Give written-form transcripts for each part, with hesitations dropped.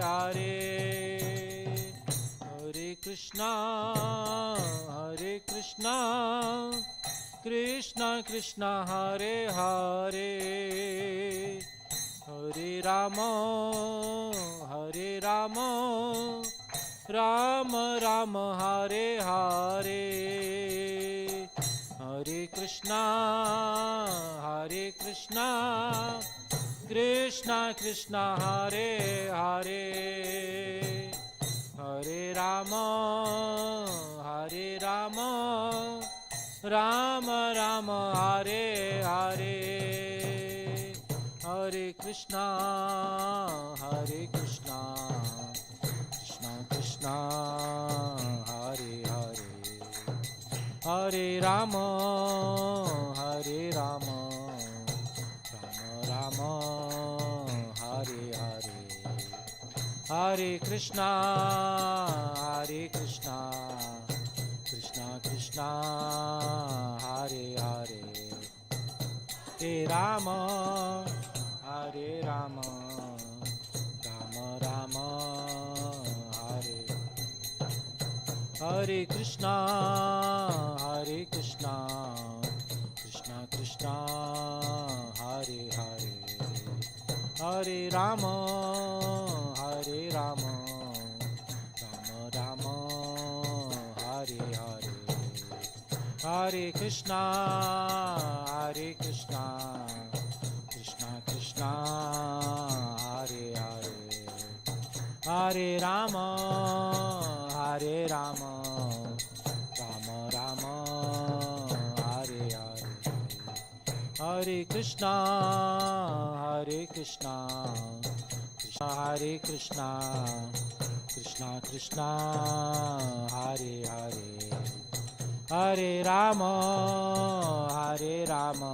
Hare, Hare Krishna, Krishna Krishna, Hare Hare, Hare Rama, Rama Rama, Hare Hare, Hare Krishna, Krishna Krishna, Hare Hare, Hare Rama, Rama Rama, Hare Hare, Hare Krishna, Krishna Krishna, Hare Hare, Hare Rama, Rama Rama, Hare Hare, Hare Krishna, Krishna Krishna, Hare Hare, Hare Rama, Rama Rama, Hare Hare Krishna, Krishna Krishna, Hare Hare, Hare Rama, Rama Rama, Hare Hare, Hare Krishna, Krishna Krishna, Hare Hare, Hare Rama, Rama Rama, Hare Hare, Hare Krishna, Krishna Hare Krishna, Krishna Krishna, Hare Hare, Hare Rama,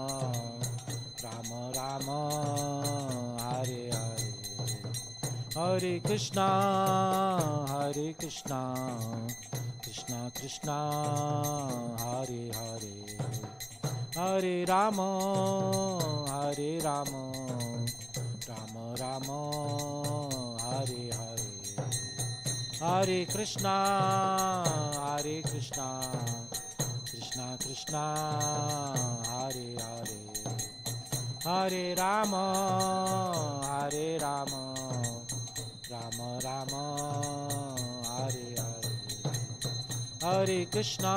Rama Rama, Hare Hare, Hare Krishna, Krishna Krishna, Hare Hare, Hare Rama, Rama Rama, Hare Hare, Hare Krishna, Krishna Krishna, Hare Hare, Hare Rama, Rama Rama, Hare Hare, Hare Krishna,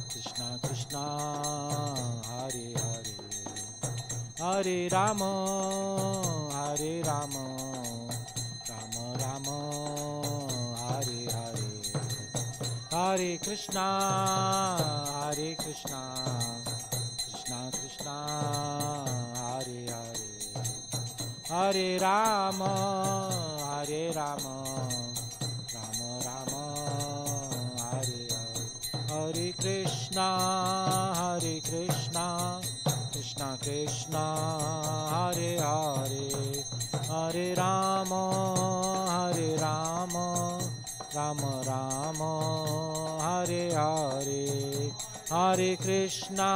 Krishna Krishna, Hare Hare, Hare Rama, Rama Rama, Hare Hare, Hare Krishna, Krishna Krishna, Hare Hare, Hare Rama, Rama Rama, Hare Hare, Hare Krishna, Krishna Krishna, Hare Hare, Hare Rama, Rama Rama, Hare Hare, Hare Krishna,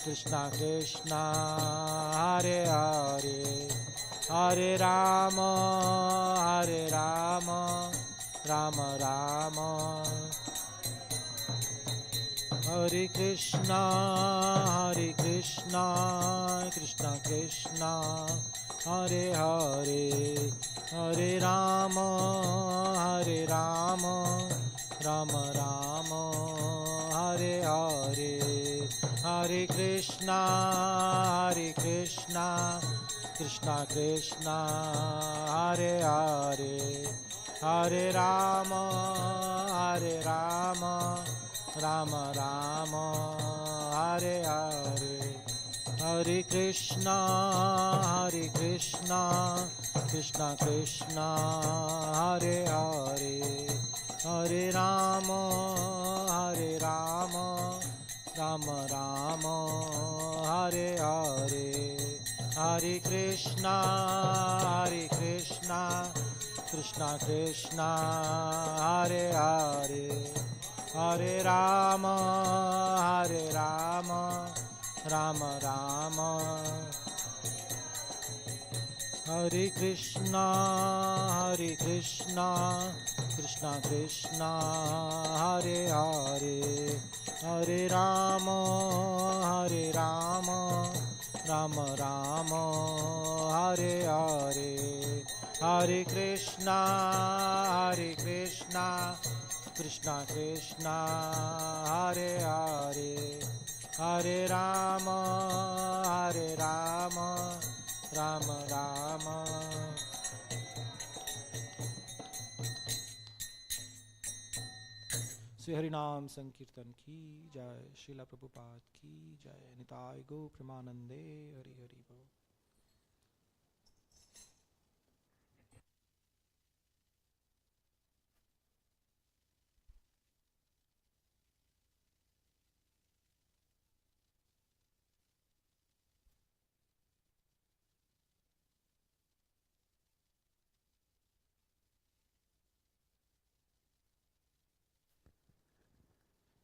Krishna Krishna, Hare Hare, Hare Rama, Rama Rama, Hare Krishna, Krishna Krishna, Hare Hare, Hare Rama, Rama Rama, Hare Hare, Hare Krishna, Krishna Krishna, Hare Hare, Hare Rama, Rama Rama, Hare Hare, Hare Krishna, Krishna Krishna, Hare Hare, Hare Rama, Rama Rama, Hare Hare, Hare Krishna, Krishna Krishna, Hare Hare, Hare Rama, Rama Rama, Hare Krishna, Hare Krishna, Krishna Krishna, Hare Hare, Hare Rama, Hare Rama, Rama Rama, Hare Hare, Hare Krishna, Hare Krishna, Krishna Krishna, Hare Hare, Hare Rama, Hare Rama, Rama Rama. Sri Harinam Sankirtan ki jai, Srila Prabhupada ki jai, Nitai Go Premanande, Hari Hari Bo.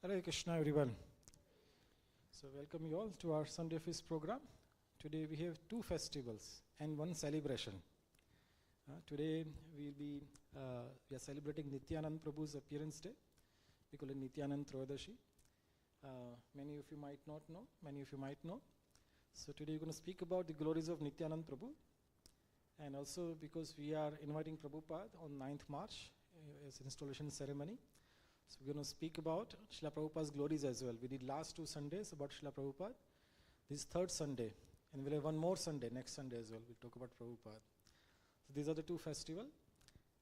Hare Krishna everyone. So welcome you all to our Sunday Feast program. Today we have two festivals and one celebration. Today we are celebrating Nityananda Prabhu's appearance day. We call it Nityananda Trayodashi. Many of you might not know, many of you might know. So today we're going to speak about the glories of Nityananda Prabhu. And also because we are inviting Prabhupada on 9th March as installation ceremony. So we're going to speak about Srila Prabhupada's glories as well. We did last 2 Sundays about Srila Prabhupada. This is 3rd Sunday. And we'll have one more Sunday, next Sunday as well. We'll talk about Prabhupada. So these are the 2 festivals.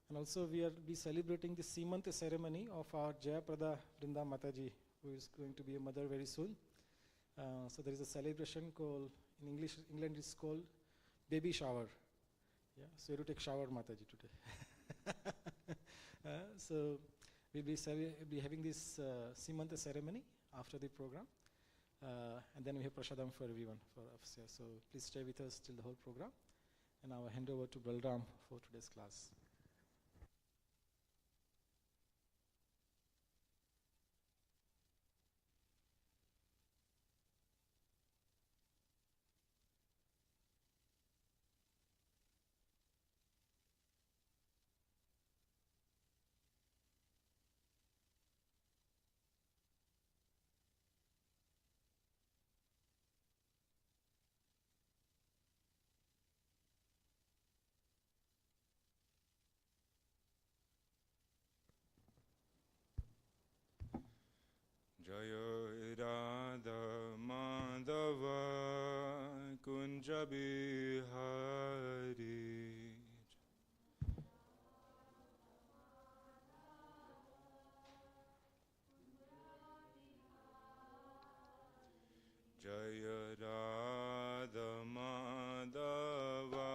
And also we are celebrating the Simant ceremony of our Jayaprada Vrinda Mataji, who is going to be a mother very soon. So there is a celebration called, in England it's called baby shower. Yeah, so you have to take shower Mataji today. So we'll be having this Simanta ceremony after the program. And then we have Prashadam for everyone, for us. Yeah. So please stay with us till the whole program. And I will hand over to Balram for today's class. Jaya Radha Madhava Kunja Bihari. Jaya Radha Madhava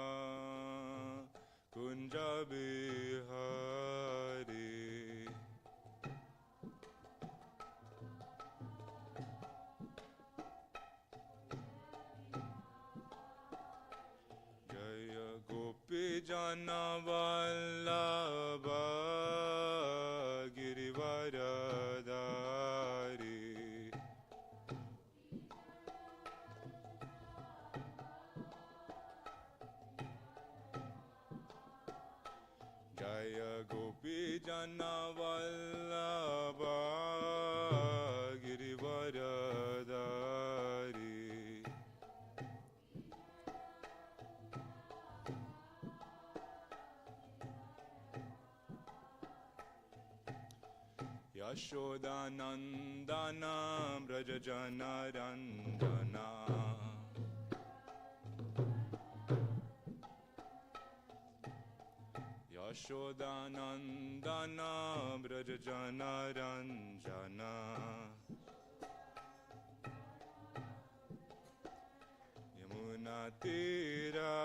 Kunja Bihari. Jana Vallabha Girivaradari. Jaya Gopi Jana Vallabha Girivaradari. Yashodanandana Brajajana Ranjana. Yashodanandana Brajajana Ranjana. Yamuna Tira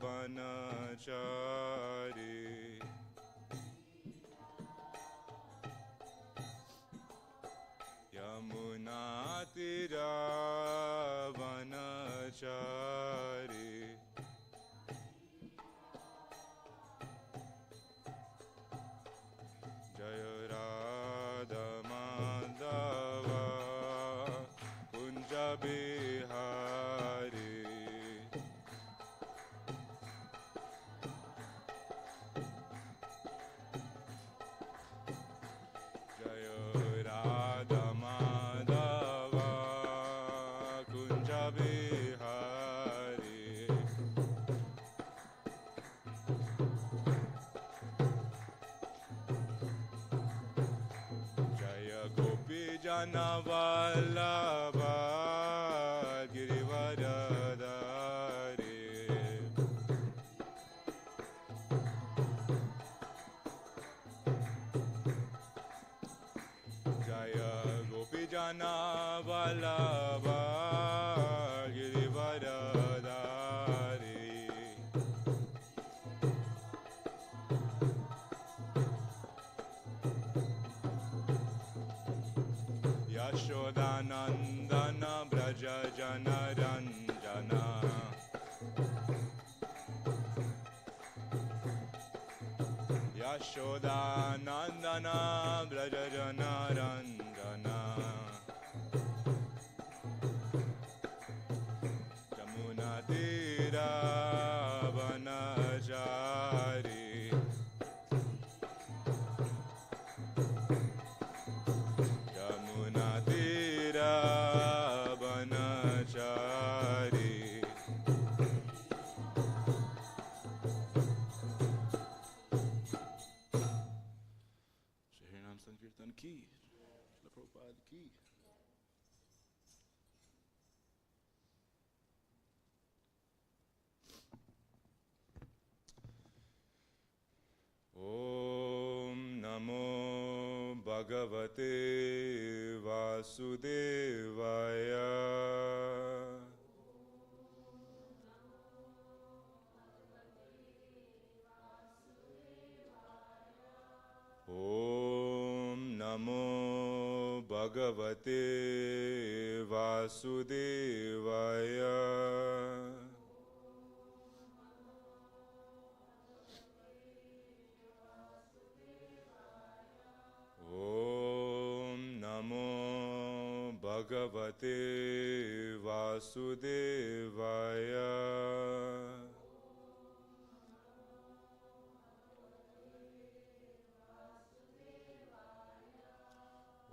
Banachari. Yamuna Tira Vanachari. Jaya Radha Madhava Kunja Bihari. Jana Vallabha Girivaradari Jaya Gopi Jana Vallabha Girivaradari Yashodanandana Braja Jana Ranjana Yashodanandana Braja Jana Ranjana Jamuna Tira Vanachari Jamuna Tira Vanachari Shri Nam Sankirtan ki Srila Prabhupada ki Om Namo Bhagavate Vasudevaya Om Namo Bhagavate Vasudevaya Om Namo Bhagavate Vasudevaya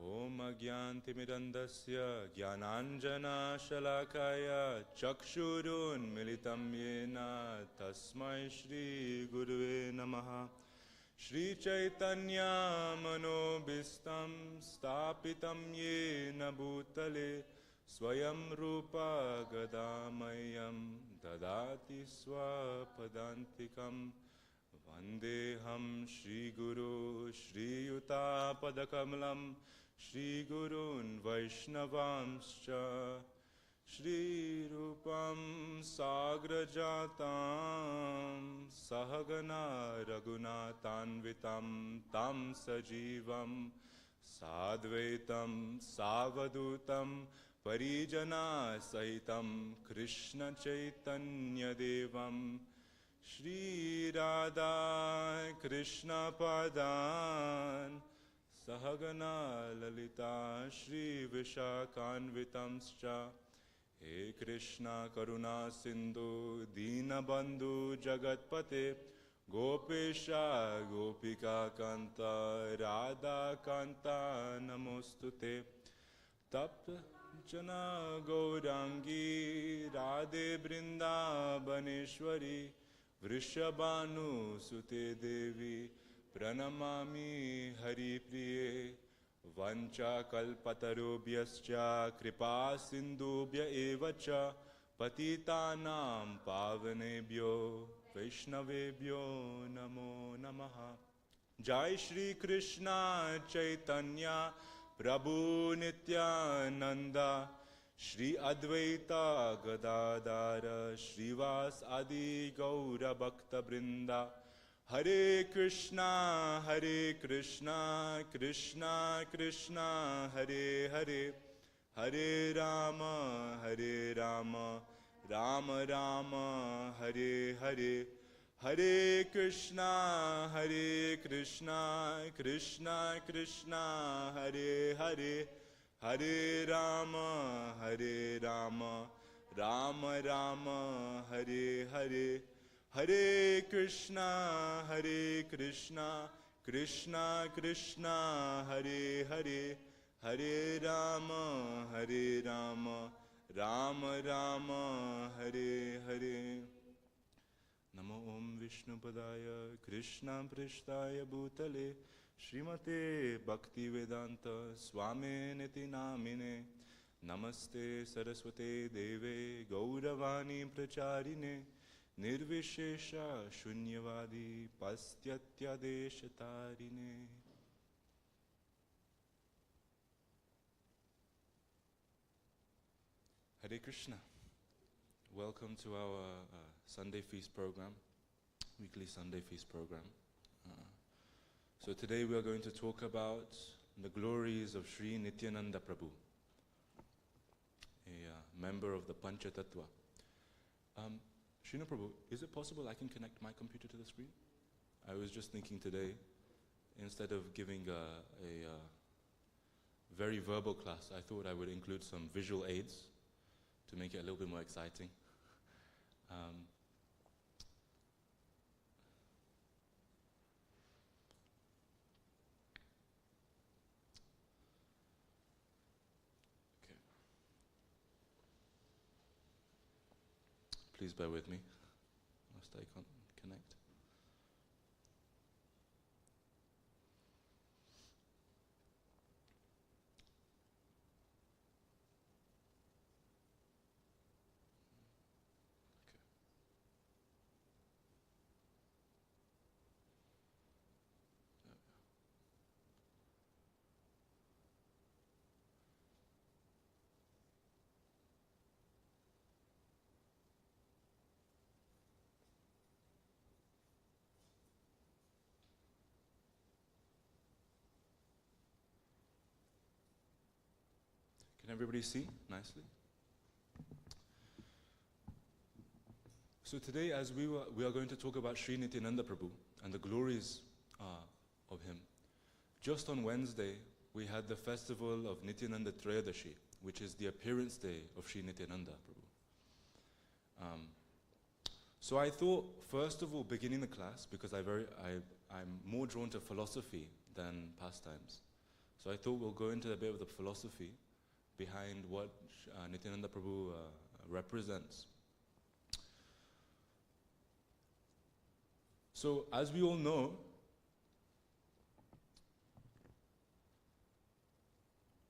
Om Agyantimirandasya Gyananjana Shalakaya Chakshurun Militam Yena Tasmai Shri Gurve Namaha Sri Chaitanya Manobhistam Stapitam Yena Bhutale Swayam Rupa Gadamayam Dadati Swapadantikam Vandeham Shri Guru Shri Yuta Padakamalam Shri Gurun Vaishnavamscha Shri Rupam Sagrajatam Sahagana Raghunathanvitam Tam Sajivam Sadvaitam Savadutam Parijana Sahitam Krishna Chaitanya Devam Shri Radha Krishna Padan Sahagana Lalita Shri Vishakhanvitamscha He Krishna Karuna Sindhu Dinabandhu Jagatpate Gopesha Gopika Kanta Radha Kanta Namostute Tapta Jana Gaurangi Radhe Brindabaneshwari Vrishabhanu Sute Devi Pranamami Hari Priye Vancha Kalpatarubhyascha Kripa Sindhubhya Evacha Patitanam Pavanebhyo Vaishnavebhyo Namo Namaha Jai Shri Krishna Chaitanya Prabhu Nityananda Shri Advaita Gadadara Shrivas Adi Gaura Bhakta Brinda Hare Krishna Krishna Krishna Hare Hare Hare Rama Rama Rama Hare Hare Hare Krishna Krishna Krishna Hare Hare Hare Rama Rama Rama Hare Hare Hare Krishna Krishna Krishna Hare Hare Hare Rama Rama Rama Hare Hare Namo Om Vishnu Padaya Krishna Prishtaya Bhutale Srimate Bhaktivedanta Swami Niti Namine Namaste Saraswate Deve Gauravani Pracharine Nirvishesha Shunyavadi Pastyatya Deshatarine. Hare Krishna. Welcome to our Sunday Feast program, weekly Sunday Feast program. So today we are going to talk about the glories of Sri Nityananda Prabhu, a member of the Panchatattva. Srila Prabhu, is it possible I can connect my computer to the screen? I was just thinking today, instead of giving a very verbal class, I thought I would include some visual aids to make it a little bit more exciting. Okay. Please bear with me, whilst I connect. Can everybody see nicely? So today, as we are going to talk about Sri Nityananda Prabhu and the glories of him. Just on Wednesday, we had the festival of Nityananda Trayodashi, which is the appearance day of Sri Nityananda Prabhu. So I thought, first of all, beginning the class, because I'm more drawn to philosophy than pastimes. So I thought we'll go into a bit of the philosophy behind what Nityananda Prabhu represents. So, as we all know,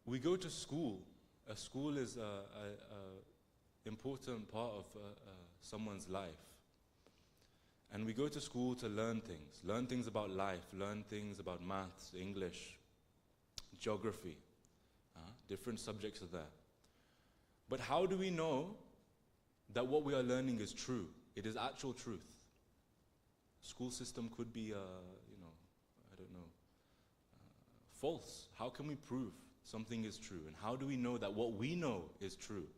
we go to school. A school is an important part of someone's life. And we go to school to learn things about life, learn things about maths, English, geography. Different subjects are there. But how do we know that what we are learning is true? It is actual truth. School system could be, false. How can we prove something is true? And how do we know that what we know is true?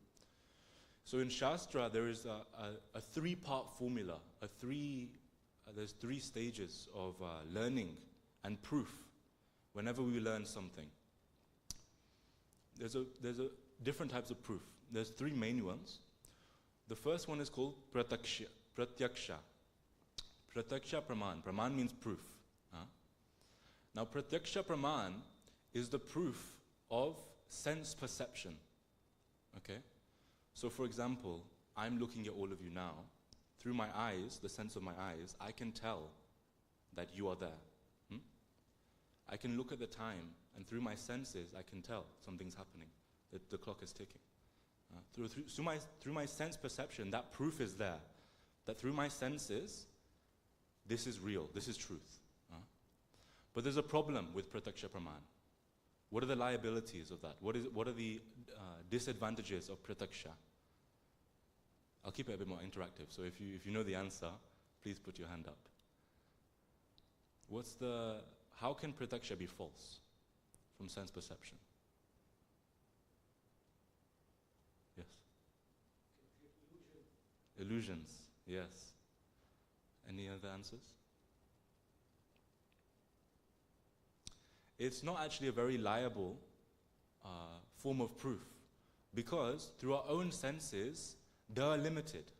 So in Shastra, there is a three-part formula. There's three stages of learning and proof whenever we learn something. There's a different types of proof. There's three main ones. The first one is called Pratyaksha. Pratyaksha Praman. Praman means proof. Now Pratyaksha Praman is the proof of sense perception. Okay? So for example, I'm looking at all of you now. Through my eyes, the sense of my eyes, I can tell that you are there. I can look at the time, and through my senses, I can tell something's happening, that the clock is ticking. Through my sense perception, that proof is there, that through my senses, this is real, this is truth. But there's a problem with Pratyaksha Praman. What are the liabilities of that? What are the disadvantages of Pratyaksha? I'll keep it a bit more interactive, so if you know the answer, please put your hand up. How can Pratyaksha be false from sense perception? Yes? Illusions, yes. Any other answers? It's not actually a very liable form of proof, because through our own senses, they are limited.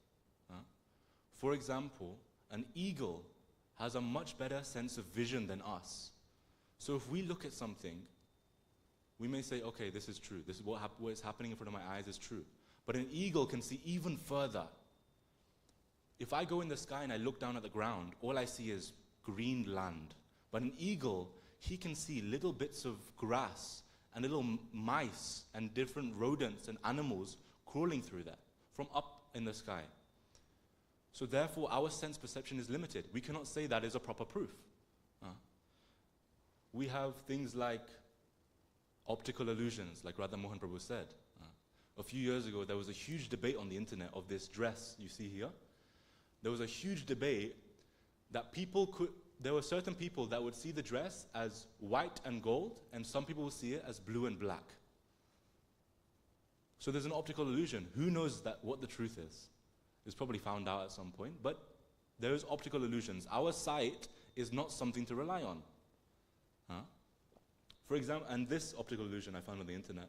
For example, an eagle has a much better sense of vision than us. So if we look at something, we may say, okay, this is true. This is what is happening in front of my eyes is true. But an eagle can see even further. If I go in the sky and I look down at the ground, all I see is green land. But an eagle he can see little bits of grass and little mice and different rodents and animals crawling through there from up in the sky. So therefore, our sense perception is limited. We cannot say that is a proper proof. We have things like optical illusions, like Radha Mohan Prabhu said. A few years ago, there was a huge debate on the internet of this dress you see here. There was a huge debate that there were certain people that would see the dress as white and gold, and some people would see it as blue and black. So there's an optical illusion. Who knows what the truth is? It's probably found out at some point, but there is optical illusions. Our sight is not something to rely on. For example, and this optical illusion I found on the internet.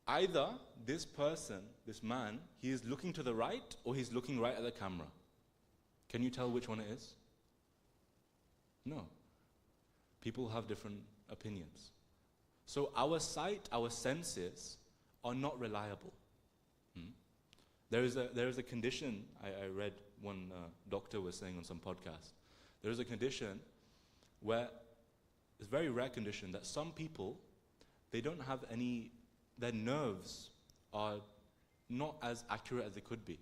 Either this person, this man, he is looking to the right or he's looking right at the camera. Can you tell which one it is? No. People have different opinions. So our sight, our senses are not reliable. There is a condition, I read one doctor was saying on some podcast. There is a condition where, it's a very rare condition, that some people, they don't have their nerves are not as accurate as they could be.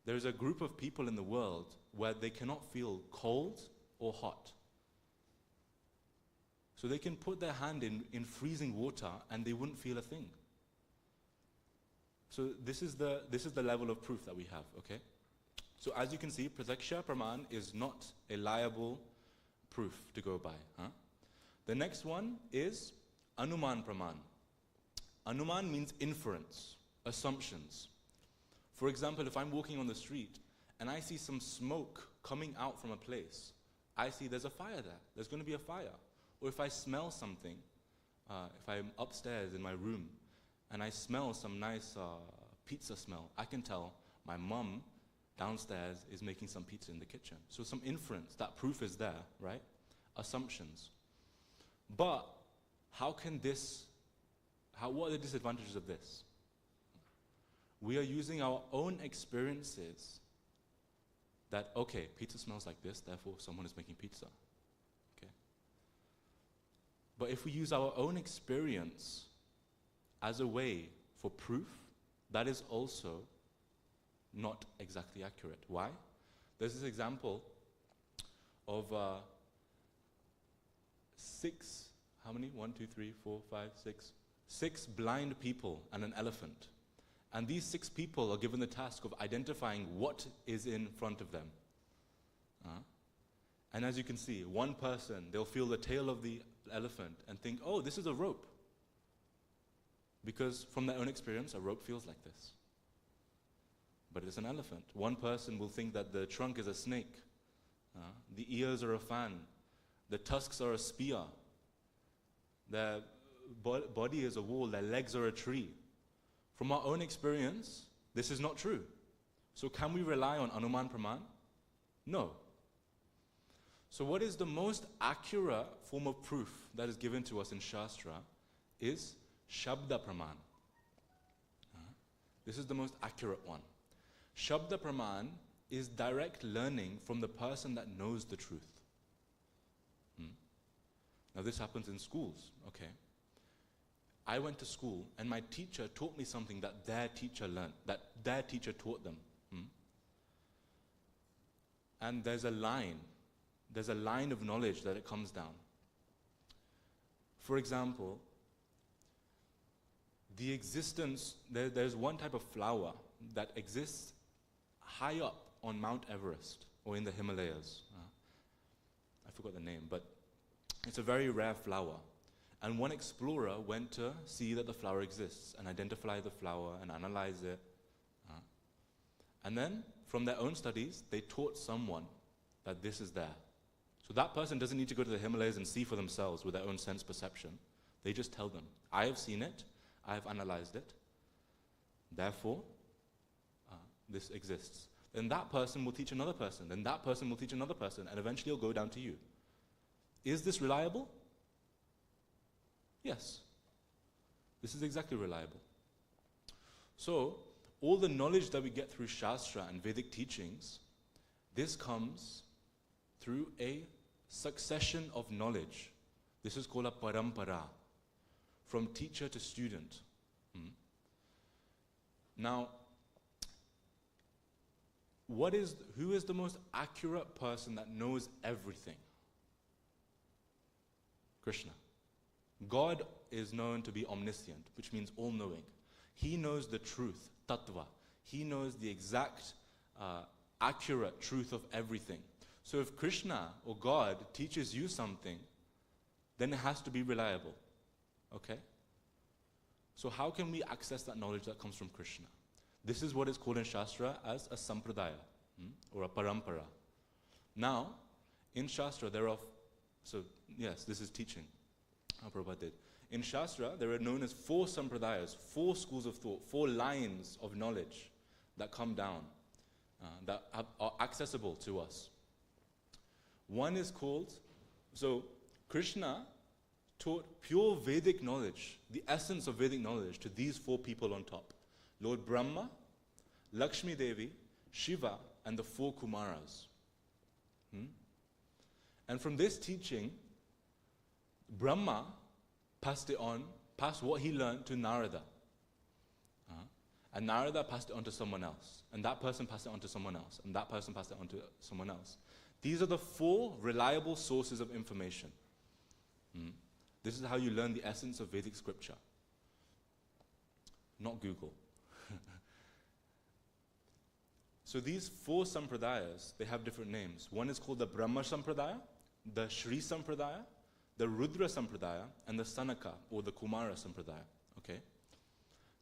There is a group of people in the world where they cannot feel cold or hot. So they can put their hand in freezing water and they wouldn't feel a thing. So this is the level of proof that we have, okay? So as you can see, Pratyaksha Praman is not a liable proof to go by. The next one is Anuman Praman. Anuman means inference, assumptions. For example, if I'm walking on the street and I see some smoke coming out from a place, I see there's a fire there. There's going to be a fire. Or if I smell something, if I'm upstairs in my room and I smell some nice pizza smell, I can tell my mum downstairs is making some pizza in the kitchen. So some inference, that proof is there, right? Assumptions. But what are the disadvantages of this? We are using our own experiences that, okay, pizza smells like this, therefore someone is making pizza. Okay. But if we use our own experience as a way for proof, that is also not exactly accurate. Why? There's this example of 6, how many? 1, 2, 3, 4, 5, 6. 6 blind people and an elephant. And these 6 people are given the task of identifying what is in front of them. And as you can see, one person, they'll feel the tail of the elephant and think, oh, this is a rope. Because from their own experience, a rope feels like this. But it's an elephant. One person will think that the trunk is a snake. The ears are a fan. The tusks are a spear. Their body is a wall. Their legs are a tree. From our own experience, this is not true. So can we rely on Anuman Praman? No. So what is the most accurate form of proof that is given to us in Shastra is Shabda Praman. This is the most accurate one. Shabda Praman is direct learning from the person that knows the truth. Now this happens in schools, okay? I went to school and my teacher taught me something that their teacher learned, that their teacher taught them. And there's a line of knowledge that it comes down. For example, the existence, there's one type of flower that exists high up on Mount Everest or in the Himalayas. I forgot the name, but it's a very rare flower. And one explorer went to see that the flower exists and identify the flower and analyze it. And then, from their own studies, they taught someone that this is there. So that person doesn't need to go to the Himalayas and see for themselves with their own sense perception. They just tell them, I have seen it, I have analyzed it, therefore, this exists. Then that person will teach another person, then that person will teach another person, and eventually it'll go down to you. Is this reliable? Yes. This is exactly reliable. So, all the knowledge that we get through Shastra and Vedic teachings, this comes through a succession of knowledge. This is called a parampara, from teacher to student. Now, who is the most accurate person that knows everything? Krishna. God is known to be omniscient, which means all-knowing. He knows the truth, tattva. He knows the exact, accurate truth of everything. So if Krishna or God teaches you something, then it has to be reliable. Okay? So how can we access that knowledge that comes from Krishna? This is what is called in Shastra as a sampradaya, or a parampara. Now, in Shastra this is teaching, how Prabhupada did. In Shastra, there are known as 4 sampradayas, 4 schools of thought, 4 lines of knowledge that come down, that are accessible to us. One is called, Krishna taught pure Vedic knowledge, the essence of Vedic knowledge, to these 4 people on top. Lord Brahma, Lakshmi Devi, Shiva, and the 4 Kumaras. And from this teaching, Brahma passed what he learned to Narada. And Narada passed it on to someone else. And that person passed it on to someone else. And that person passed it on to someone else. These are the 4 reliable sources of information. This is how you learn the essence of Vedic scripture. Not Google. So these 4 sampradayas, they have different names. One is called the Brahma Sampradaya, the Shri Sampradaya, the Rudra Sampradaya, and the Sanaka, or the Kumara Sampradaya. Okay?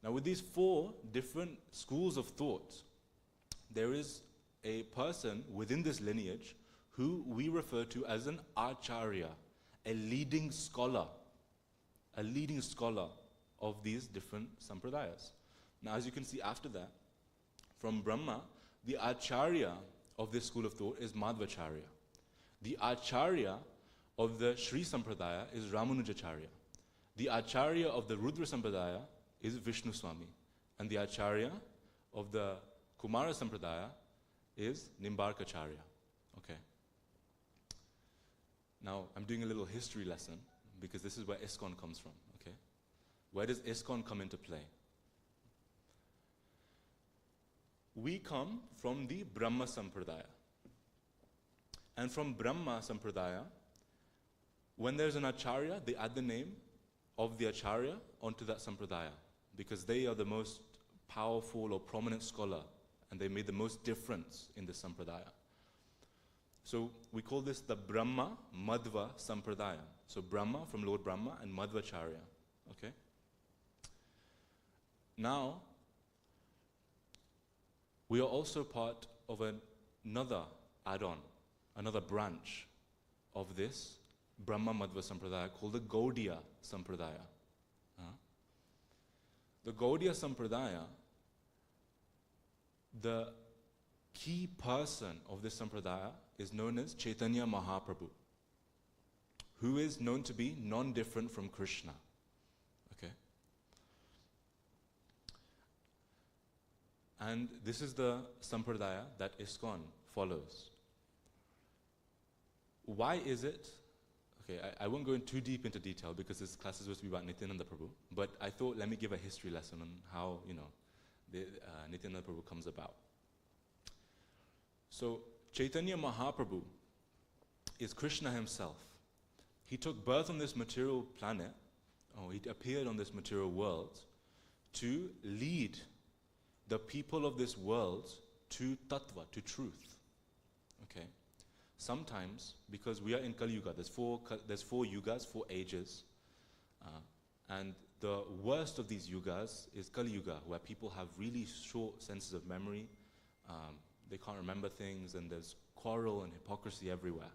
Now with these 4 different schools of thought, there is a person within this lineage who we refer to as an Acharya, a leading scholar of these different sampradayas. Now as you can see after that, from Brahma, the Acharya of this school of thought is Madhvacharya. The Acharya of the Shri Sampradaya is Ramanujacharya. The Acharya of the Rudra Sampradaya is Vishnu Swami. And the Acharya of the Kumara Sampradaya is Nimbarkacharya. Okay. Now, I'm doing a little history lesson because this is where ISKCON comes from. Okay. Where does ISKCON come into play? We come from the Brahma Sampradaya. And from Brahma Sampradaya, when there's an Acharya, they add the name of the Acharya onto that Sampradaya because they are the most powerful or prominent scholar and they made the most difference in the Sampradaya. So we call this the Brahma Madhva Sampradaya. So Brahma from Lord Brahma and Madhvacharya. Okay? Now, we are also part of another add-on, another branch of this Brahma Madhva Sampradaya called the Gaudiya Sampradaya. The Gaudiya Sampradaya, the key person of this Sampradaya is known as Chaitanya Mahaprabhu, who is known to be non-different from Krishna. Okay? And this is the Sampradaya that ISKCON follows. Why is it? Okay, I won't go in too deep into detail because this class is supposed to be about Nityananda Prabhu, but I thought let me give a history lesson on how, Nityananda Prabhu comes about. So, Chaitanya Mahaprabhu is Krishna himself. He took birth on this material planet, he appeared on this material world to lead the people of this world to tattva, to truth. Okay? Sometimes, because we are in Kali Yuga, there's four yugas, 4 ages, and the worst of these yugas is Kali Yuga, where people have really short senses of memory, they can't remember things, and there's quarrel and hypocrisy everywhere.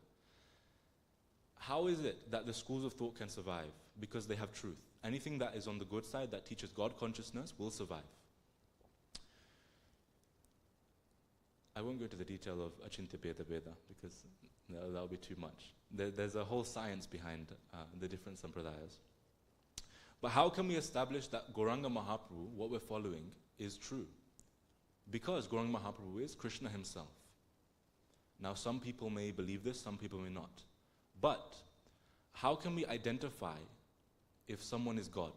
How is it that the schools of thought can survive? Because they have truth. Anything that is on the good side that teaches God consciousness will survive. I won't go into the detail of Achintya Bheda Bheda because that'll be too much. There's a whole science behind the different sampradayas. But how can we establish that Gauranga Mahaprabhu, what we're following, is true? Because Gauranga Mahaprabhu is Krishna himself. Now some people may believe this, some people may not. But how can we identify if someone is God?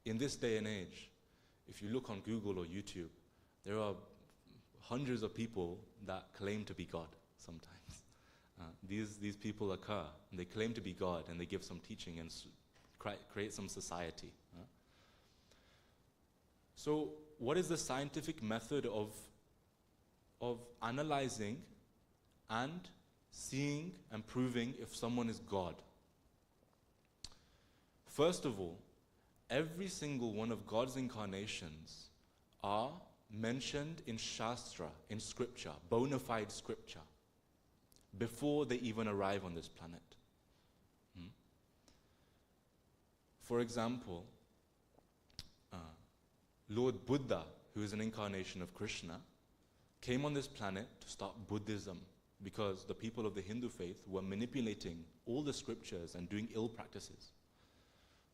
In this day and age, if you look on Google or YouTube, there are hundreds of people that claim to be God sometimes. These people occur, and they claim to be God, and they give some teaching and create some society. So what is the scientific method of analyzing and seeing and proving if someone is God? First of all, every single one of God's incarnations are mentioned in Shastra, in scripture, bona fide scripture, before they even arrive on this planet. For example, Lord Buddha, who is an incarnation of Krishna, came on this planet to start Buddhism because the people of the Hindu faith were manipulating all the scriptures and doing ill practices.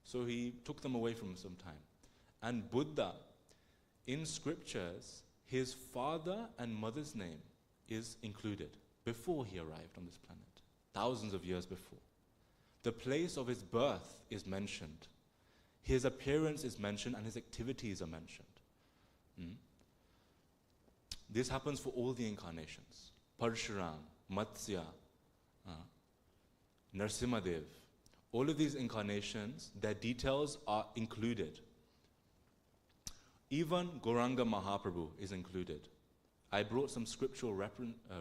So he took them away from some time. And Buddha, in scriptures, his father and mother's name is included before he arrived on this planet, thousands of years before. The place of his birth is mentioned. His appearance is mentioned, and his activities are mentioned. This happens for all the incarnations. Parshuram, Matsya, Narsimadev. All of these incarnations, their details are included. Even Gauranga Mahaprabhu is included. I brought some scriptural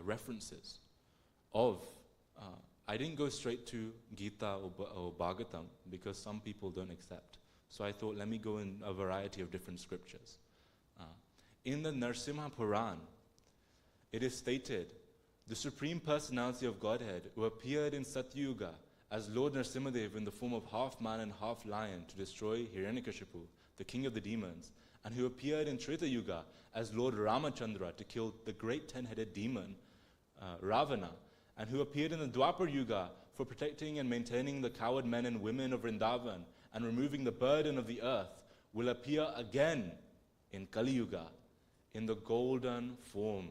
references of, I didn't go straight to Gita or Bhagavatam because some people don't accept. So I thought, let me go in a variety of different scriptures. In the Narsimha Puran, it is stated, the Supreme Personality of Godhead who appeared in Satyuga as Lord Narsimadev in the form of half man and half lion to destroy Hiranyakashipu, the king of the demons, and who appeared in Treta Yuga as Lord Ramachandra to kill the great 10-headed demon, Ravana, and who appeared in the Dwapar Yuga for protecting and maintaining the coward men and women of Vrindavan and removing the burden of the earth, will appear again in Kali Yuga in the golden form.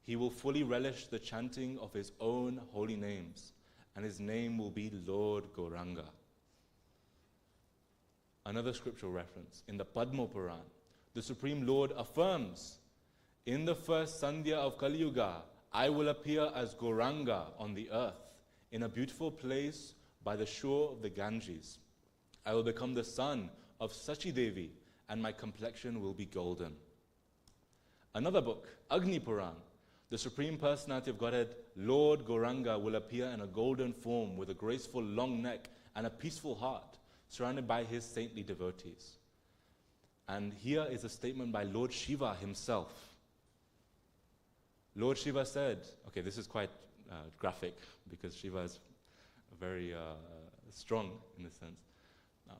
He will fully relish the chanting of his own holy names, and his name will be Lord Gauranga. Another scriptural reference, in the Padma Puran, the Supreme Lord affirms, in the first Sandhya of Kali Yuga, I will appear as Gauranga on the earth, in a beautiful place by the shore of the Ganges. I will become the son of Sachi Devi, and my complexion will be golden. Another book, Agni Puran, the Supreme Personality of Godhead, Lord Gauranga, will appear in a golden form with a graceful long neck and a peaceful heart, surrounded by his saintly devotees. And here is a statement by Lord Shiva himself. Lord Shiva said, okay, this is quite graphic because Shiva is very strong in a sense.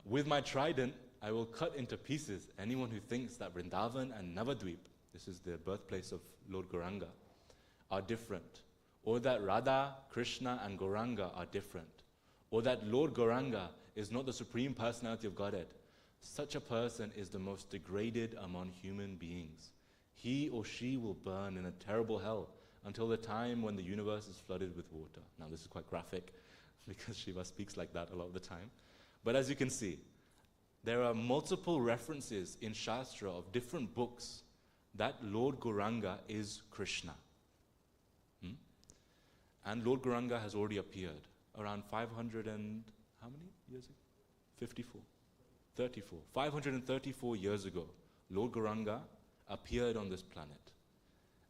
With my trident, I will cut into pieces anyone who thinks that Vrindavan and Navadvip, this is the birthplace of Lord Gauranga, are different, or that Radha, Krishna, and Gauranga are different, or that Lord Gauranga is not the Supreme Personality of Godhead. Such a person is the most degraded among human beings. He or she will burn in a terrible hell until the time when the universe is flooded with water. Now this is quite graphic because Shiva speaks like that a lot of the time. But as you can see, there are multiple references in Shastra of different books that Lord Gauranga is Krishna. And Lord Gauranga has already appeared around 500 and how many years ago? 54. 34. 534 years ago, Lord Gauranga appeared on this planet.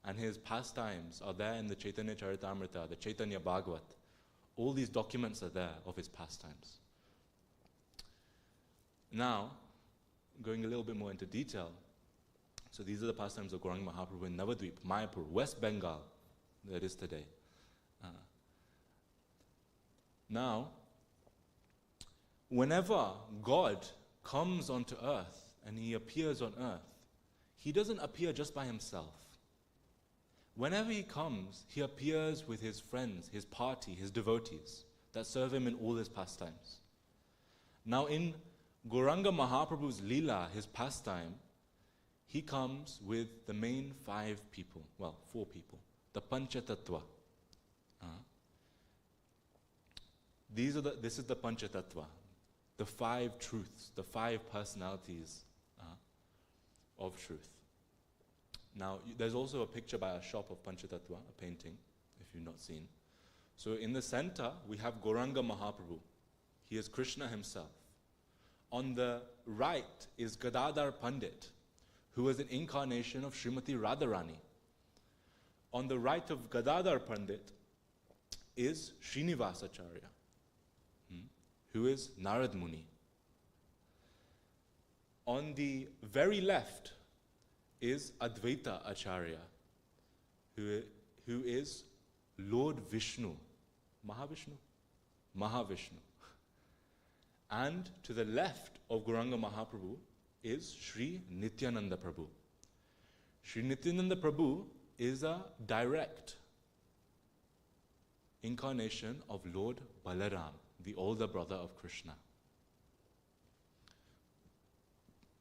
And his pastimes are there in the Chaitanya Charitamrita, the Chaitanya Bhagavat. All these documents are there of his pastimes. Now, going a little bit more into detail, so these are the pastimes of Gauranga Mahaprabhu in Navadvip, Mayapur, West Bengal, that is today. Now, whenever God comes onto earth and he appears on earth, he doesn't appear just by himself. Whenever he comes, he appears with his friends, his party, his devotees that serve him in all his pastimes. Now in Gauranga Mahaprabhu's Leela, his pastime, he comes with the main 5 people, well, 4 people, the Panchatattva. This is the Panchatattva, the 5 truths, the 5 personalities of truth. Now, there's also a picture by a shop of Panchatattva, a painting, if you've not seen. So in the center, we have Gauranga Mahaprabhu. He is Krishna himself. On the right is Gadadhar Pandit, who is an incarnation of Srimati Radharani. On the right of Gadadhar Pandit is Srinivasacharya, who is Narad Muni. On the very left is Advaita Acharya, who is Lord Vishnu, Mahavishnu. And to the left of Gauranga Mahaprabhu is Sri Nityananda Prabhu. Sri Nityananda Prabhu is a direct incarnation of Lord Balaram, the older brother of Krishna.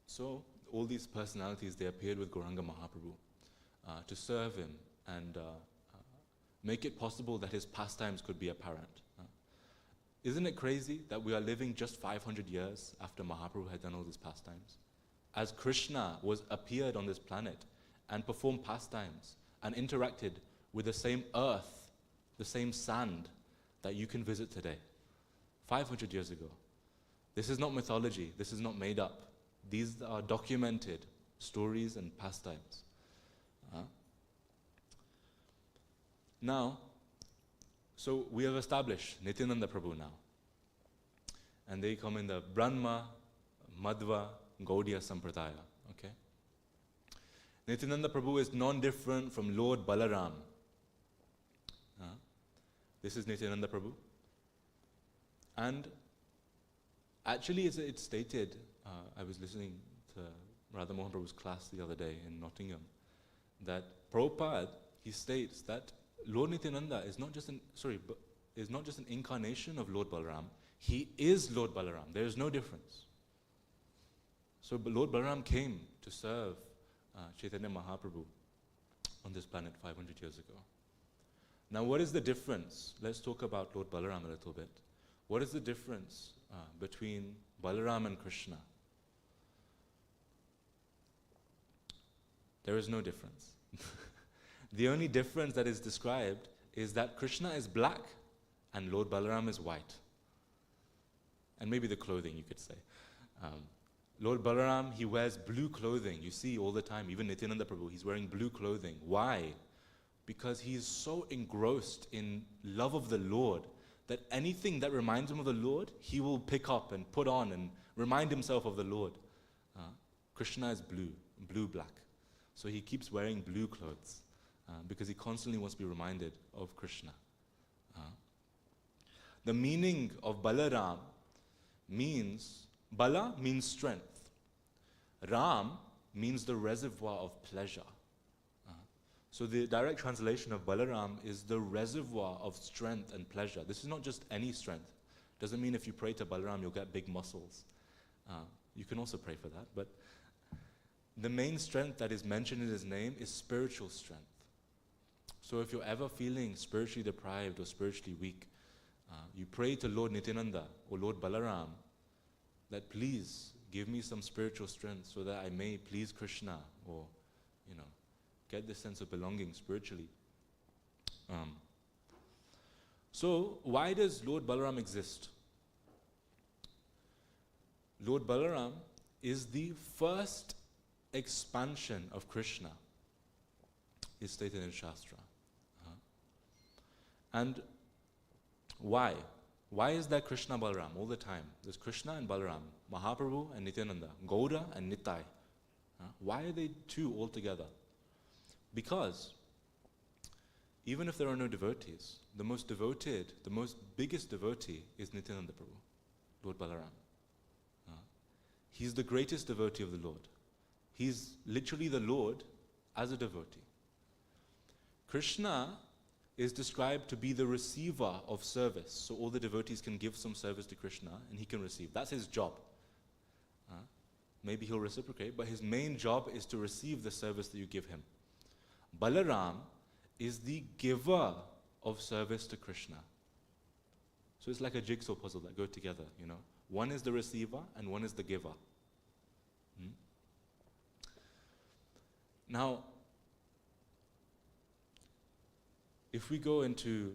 So, all these personalities, they appeared with Gauranga Mahaprabhu to serve him and make it possible that his pastimes could be apparent. Isn't it crazy that we are living just 500 years after Mahaprabhu had done all these pastimes? As Krishna appeared on this planet and performed pastimes and interacted with the same earth, the same sand that you can visit today. 500 years ago. This is not mythology. This is not made up. These are documented stories and pastimes. Now, so we have established Nityananda Prabhu now. And they come in the Brahma, Madhva, Gaudiya Sampradaya. Okay? Nityananda Prabhu is non-different from Lord Balaram. This is Nityananda Prabhu. And actually it's stated, I was listening to Radha Mohan Prabhu's class the other day in Nottingham, that Prabhupada, he states that Lord Nityananda is not just an incarnation of Lord Balaram, he is Lord Balaram. There is no difference. So Lord Balaram came to serve Chaitanya Mahaprabhu on this planet 500 years ago. Now what is the difference? Let's talk about Lord Balaram a little bit. What is the difference between Balaram and Krishna? There is no difference. The only difference that is described is that Krishna is black and Lord Balaram is white. And maybe the clothing, you could say. Lord Balaram, he wears blue clothing. You see all the time, even Nityananda Prabhu, he's wearing blue clothing. Why? Because he is so engrossed in love of the Lord that anything that reminds him of the Lord, he will pick up and put on and remind himself of the Lord. Krishna is blue-black. So he keeps wearing blue clothes because he constantly wants to be reminded of Krishna. The meaning of Balaram means, Bala means strength. Ram means the reservoir of pleasure. So the direct translation of Balaram is the reservoir of strength and pleasure. This is not just any strength. Doesn't mean if you pray to Balaram, you'll get big muscles. You can also pray for that. But the main strength that is mentioned in his name is spiritual strength. So if you're ever feeling spiritually deprived or spiritually weak, you pray to Lord Nityananda or Lord Balaram that please give me some spiritual strength so that I may please Krishna or, get this sense of belonging spiritually. So why does Lord Balaram exist? Lord Balaram is the first expansion of Krishna, is stated in Shastra. And why? Why is there Krishna Balaram all the time? There's Krishna and Balaram, Mahaprabhu and Nityananda, Gauda and Nitai. Why are they two all together? Because even if there are no devotees, the most devoted, the most biggest devotee is Nityananda Prabhu, Lord Balaram. He's the greatest devotee of the Lord. He's literally the Lord as a devotee. Krishna is described to be the receiver of service. So all the devotees can give some service to Krishna and he can receive. That's his job. Maybe he'll reciprocate, but his main job is to receive the service that you give him. Balaram is the giver of service to Krishna. So it's like a jigsaw puzzle that go together, you know. One is the receiver and one is the giver. Now, if we go into,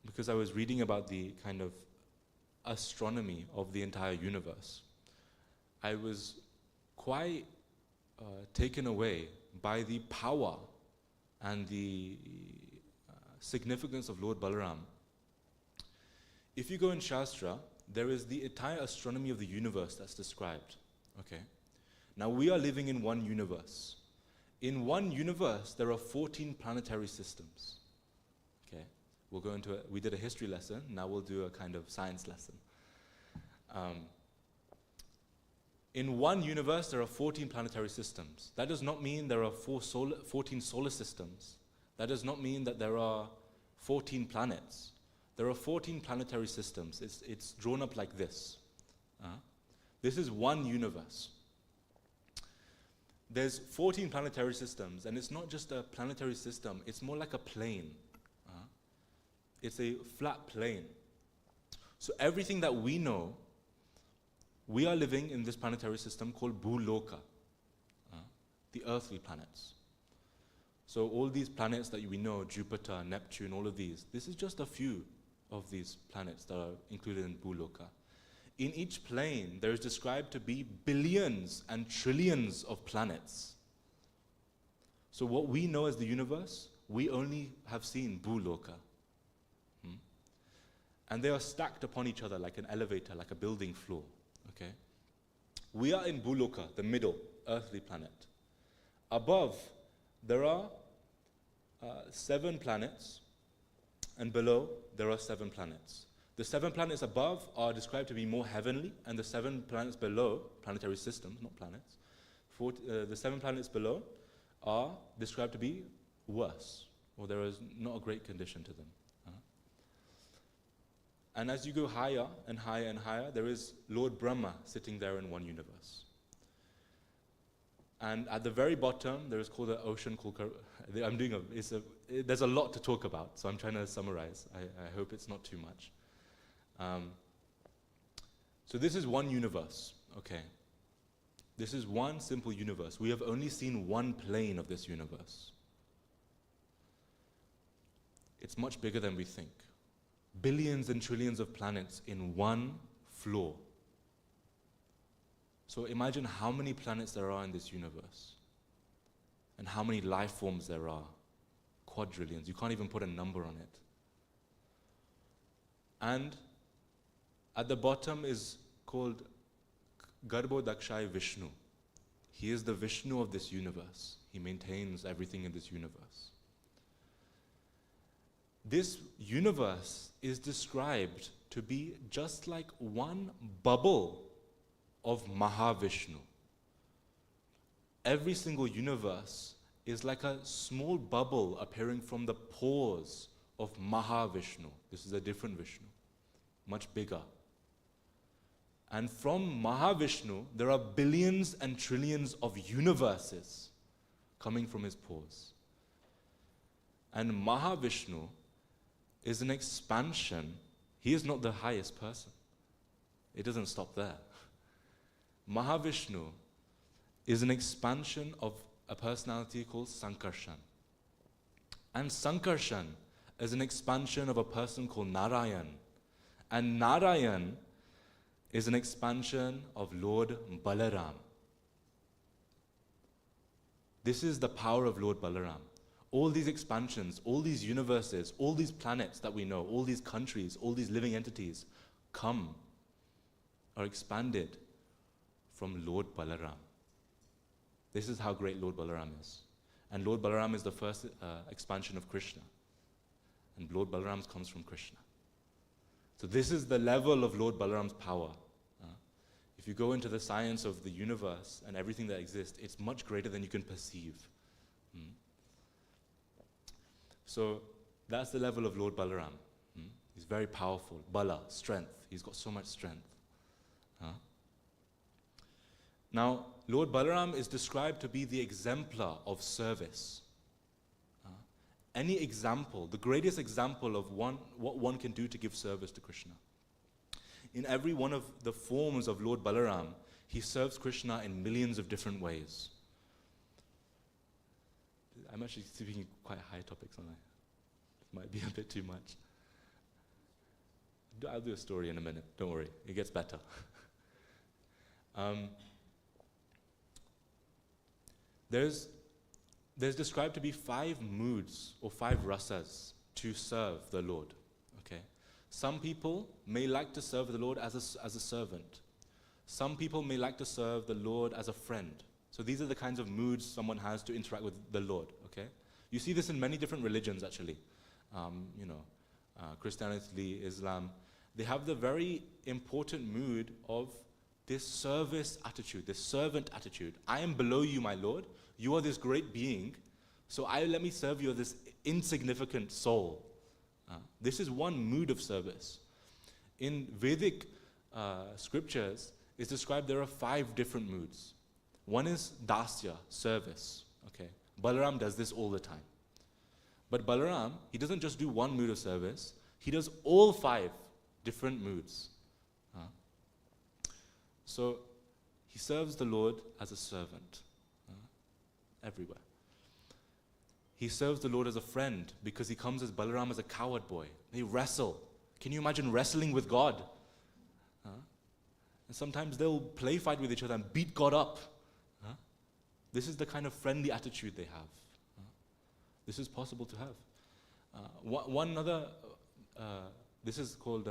because I was reading about the kind of astronomy of the entire universe, I was quite taken away by the power and the significance of Lord Balaram. If you go in Shastra, there is the entire astronomy of the universe that's described. Okay. Now we are living in one universe. In one universe, there are 14 planetary systems. Okay. We'll go into it. We did a history lesson. Now we'll do a kind of science lesson. In one universe, there are 14 planetary systems. That does not mean there are 14 solar systems. That does not mean that there are 14 planets. There are 14 planetary systems. It's drawn up like this. This is one universe. There's 14 planetary systems, and it's not just a planetary system, it's more like a plane. It's a flat plane. So everything that we know, we are living in this planetary system called Bhuloka, the earthly planets. So all these planets that we know, Jupiter, Neptune, all of these, this is just a few of these planets that are included in Bhuloka. In each plane, there is described to be billions and trillions of planets. So what we know as the universe, we only have seen Bhuloka. And they are stacked upon each other like an elevator, like a building floor. Okay? We are in Bhuloka, the middle, earthly planet. Above, there are 7 planets, and below, there are 7 planets. The 7 planets above are described to be more heavenly, and the 7 planets below, planetary systems, not planets, the 7 planets below are described to be worse, or there is not a great condition to them. And as you go higher and higher and higher, there is Lord Brahma sitting there in one universe. And at the very bottom, there is called an ocean called... there's a lot to talk about, so I'm trying to summarize. I hope it's not too much. So this is one universe, okay? This is one simple universe. We have only seen one plane of this universe. It's much bigger than we think. Billions and trillions of planets in one floor. So imagine how many planets there are in this universe and how many life forms there are. Quadrillions. You can't even put a number on it. And at the bottom is called Garbho Dakshay Vishnu. He is the Vishnu of this universe. He maintains everything in this universe. This universe is described to be just like one bubble of Mahavishnu. Every single universe is like a small bubble appearing from the pores of Mahavishnu. This is a different Vishnu, much bigger. And from Mahavishnu, there are billions and trillions of universes coming from his pores. And Mahavishnu is an expansion. He is not the highest person. It doesn't stop there. Mahavishnu is an expansion of a personality called Sankarshan. And Sankarshan is an expansion of a person called Narayan. And Narayan is an expansion of Lord Balaram. This is the power of Lord Balaram. All these expansions, all these universes, all these planets that we know, all these countries, all these living entities are expanded from Lord Balaram. This is how great Lord Balaram is. And Lord Balaram is the first expansion of Krishna. And Lord Balaram comes from Krishna. So this is the level of Lord Balaram's power. If you go into the science of the universe and everything that exists, it's much greater than you can perceive. So that's the level of Lord Balaram. He's very powerful. Bala, strength. He's got so much strength. Now, Lord Balaram is described to be the exemplar of service. any example, the greatest example of what one can do to give service to Krishna. In every one of the forms of Lord Balaram, he serves Krishna in millions of different ways. I'm actually speaking quite high topics, aren't I? It might be a bit too much. I'll do a story in a minute, don't worry, it gets better. There's described to be 5 moods or 5 rasas to serve the Lord. Okay, some people may like to serve the Lord as a servant. Some people may like to serve the Lord as a friend. So these are the kinds of moods someone has to interact with the Lord. Okay, you see this in many different religions actually. Christianity, Islam, they have the very important mood of this service attitude, this servant attitude. I am below you, my Lord. You are this great being, so let me serve you as this insignificant soul. This is one mood of service. In Vedic scriptures, it's described there are 5 different moods. One is dasya, service. Okay, Balaram does this all the time. But Balaram, he doesn't just do one mood of service, he does all 5 different moods. So he serves the Lord as a servant everywhere. He serves the Lord as a friend because he comes as Balaram as a coward boy. They wrestle. Can you imagine wrestling with God? And sometimes they'll play fight with each other and beat God up. This is the kind of friendly attitude they have. This is possible to have. One other, this is called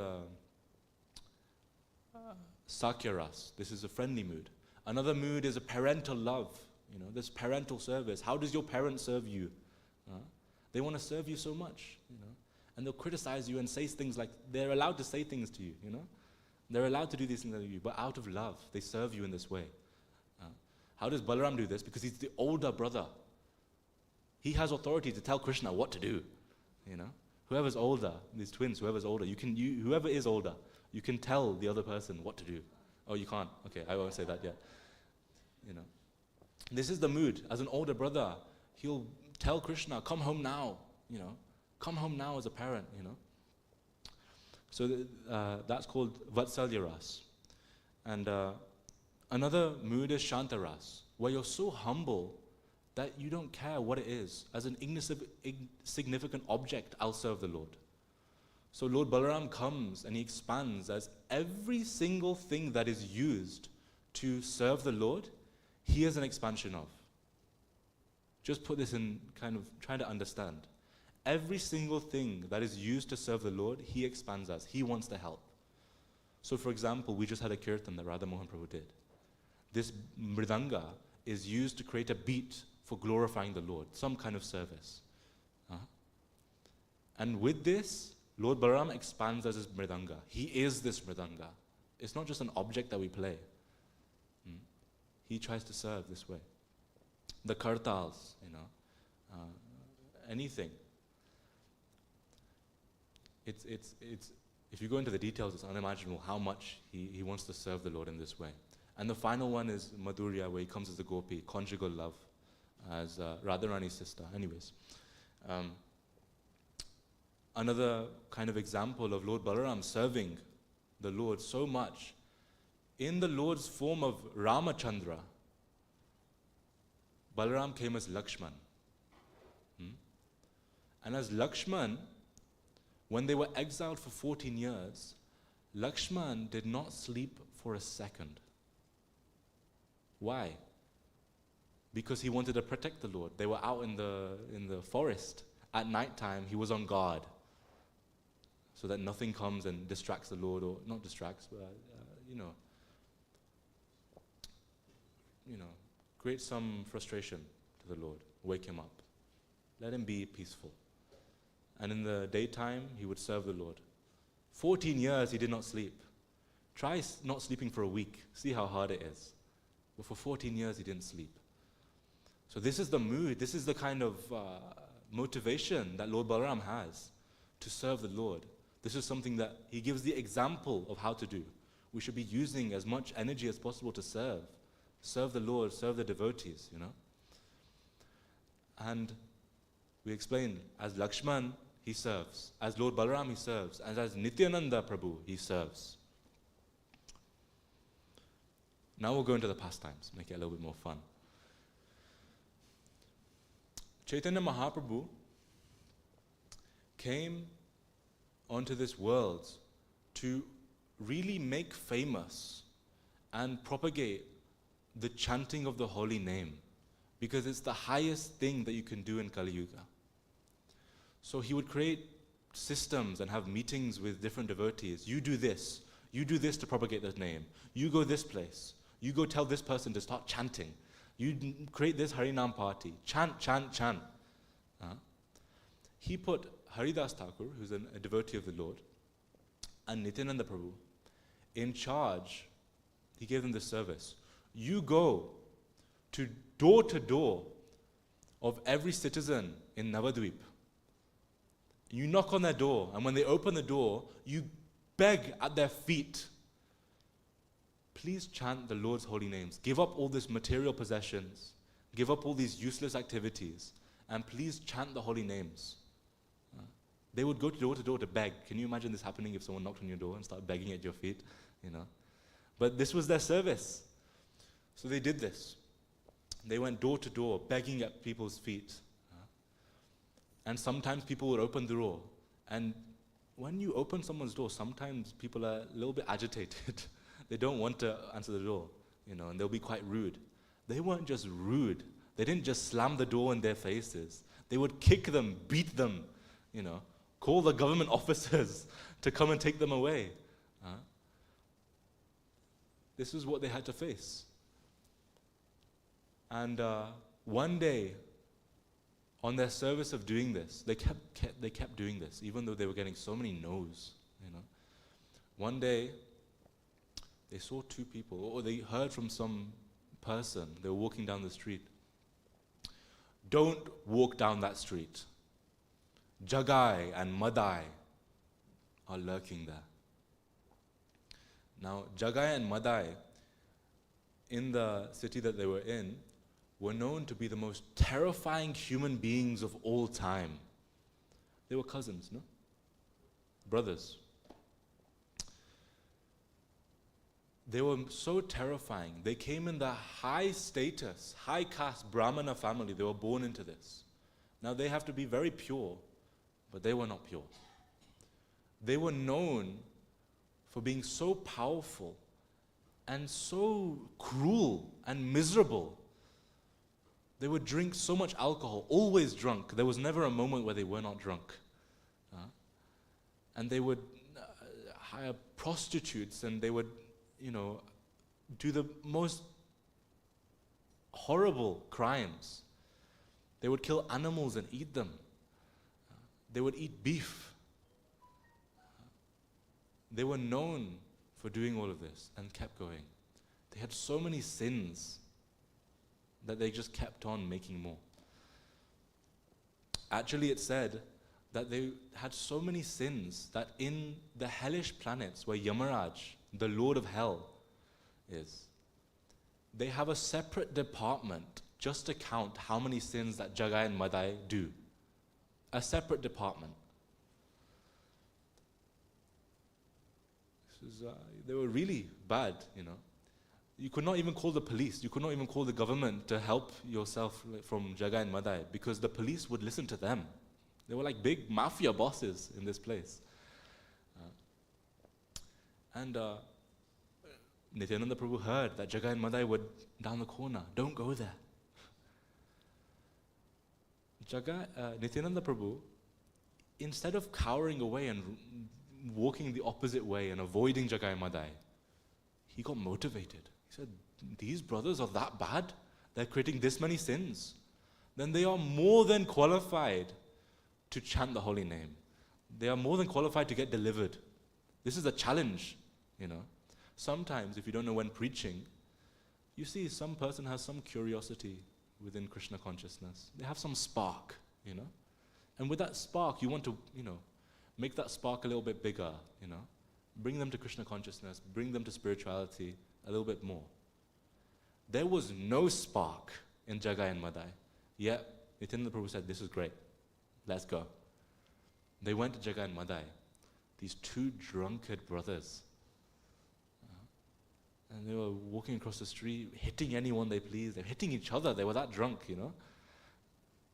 Sakyaras. This is a friendly mood. Another mood is a parental love. This parental service. How does your parent serve you? They want to serve you so much, and they'll criticize you and say things like, they're allowed to say things to you, They're allowed to do these things to you, but out of love, they serve you in this way. How does Balaram do this? Because he's the older brother. He has authority to tell Krishna what to do, Whoever's older, these twins, whoever's older, whoever is older, you can tell the other person what to do. Oh, you can't? Okay, I won't say that yet. This is the mood. As an older brother, he'll tell Krishna, come home now, Come home now as a parent, So that's called Vatsalya Ras. And another mood is Shantaras, where you're so humble that you don't care what it is. As an insignificant object, I'll serve the Lord. So Lord Balaram comes and he expands as every single thing that is used to serve the Lord, he is an expansion of. Just put this in kind of trying to understand. Every single thing that is used to serve the Lord, he expands as. He wants to help. So for example, we just had a kirtan that Radha Mohan Prabhu did. This mridanga is used to create a beat for glorifying the Lord, some kind of service. And with this, Lord Balaram expands as his mridanga. He is this mridanga. It's not just an object that we play. He tries to serve this way. The kartals, anything. It's if you go into the details, it's unimaginable how much he wants to serve the Lord in this way. And the final one is Madhurya, where he comes as a gopi, conjugal love, as Radharani's sister. Anyways, another kind of example of Lord Balaram serving the Lord so much. In the Lord's form of Ramachandra, Balaram came as Lakshman. And as Lakshman, when they were exiled for 14 years, Lakshman did not sleep for a second. Why? Because he wanted to protect the Lord. They were out in the forest. At night time, he was on guard, so that nothing comes and distracts the Lord, or not distracts, but create some frustration to the Lord. Wake him up. Let him be peaceful. And in the daytime, he would serve the Lord. 14 years he did not sleep. Try not sleeping for a week. See how hard it is. But for 14 years he didn't sleep. So this is the mood, this is the kind of motivation that Lord Balaram has to serve the Lord. This is something that he gives the example of how to do. We should be using as much energy as possible to serve. Serve the Lord, serve the devotees, And we explained, as Lakshman, he serves. As Lord Balaram, he serves. And as Nityananda Prabhu, he serves. Now we'll go into the pastimes, make it a little bit more fun. Chaitanya Mahaprabhu came onto this world to really make famous and propagate the chanting of the holy name, because it's the highest thing that you can do in Kali Yuga. So he would create systems and have meetings with different devotees. You do this to propagate the name. You go this place. You go tell this person to start chanting. You create this Harinam party. Chant, chant, chant. He put Haridas Thakur, who's a devotee of the Lord, and Nityananda Prabhu in charge. He gave them this service. You go to door of every citizen in Navadvip. You knock on their door, and when they open the door, you beg at their feet, please chant the Lord's holy names. Give up all these material possessions. Give up all these useless activities. And please chant the holy names. They would go to door to beg. Can you imagine this happening if someone knocked on your door and started begging at your feet? But this was their service. So they did this. They went door to door, begging at people's feet. And sometimes people would open the door. And when you open someone's door, sometimes people are a little bit agitated. They don't want to answer the door, and they'll be quite rude. They weren't just rude. They didn't just slam the door in their faces. They would kick them, beat them, call the government officers to come and take them away. This is what they had to face. And one day, on their service of doing this, they kept doing this, even though they were getting so many no's. One day, they saw two people, or they heard from some person. They were walking down the street. Don't walk down that street. Jagai and Madai are lurking there. Now, Jagai and Madai, in the city that they were in, were known to be the most terrifying human beings of all time. They were cousins, no? Brothers. They were so terrifying. They came in the high status, high caste Brahmana family. They were born into this. Now they have to be very pure, but they were not pure. They were known for being so powerful and so cruel and miserable. They would drink so much alcohol, always drunk. There was never a moment where they were not drunk. And they would hire prostitutes, and they would do the most horrible crimes. They would kill animals and eat them. They would eat beef. They were known for doing all of this and kept going. They had so many sins that they just kept on making more. Actually, it said that they had so many sins that in the hellish planets where Yamaraj, the Lord of Hell, is, they have a separate department just to count how many sins that Jagai and Madai do. A separate department. They were really bad, You could not even call the police. You could not even call the government to help yourself from Jagai and Madai, because the police would listen to them. They were like big mafia bosses in this place. Nityananda Prabhu heard that Jagai and Madai were down the corner. Don't go there. Nityananda Prabhu, instead of cowering away and walking the opposite way and avoiding Jagai and Madai, he got motivated. He said, these brothers are that bad? They're creating this many sins? Then they are more than qualified to chant the holy name. They are more than qualified to get delivered. This is a challenge, Sometimes, if you don't know when preaching, you see some person has some curiosity within Krishna consciousness. They have some spark, And with that spark, you want to, make that spark a little bit bigger, Bring them to Krishna consciousness, bring them to spirituality a little bit more. There was no spark in Jagai and Madai. Yet, Nityananda Prabhu said, this is great. let's go. They went to Jagai and Madai, these two drunkard brothers. And they were walking across the street, hitting anyone they pleased. They were hitting each other. They were that drunk, you know.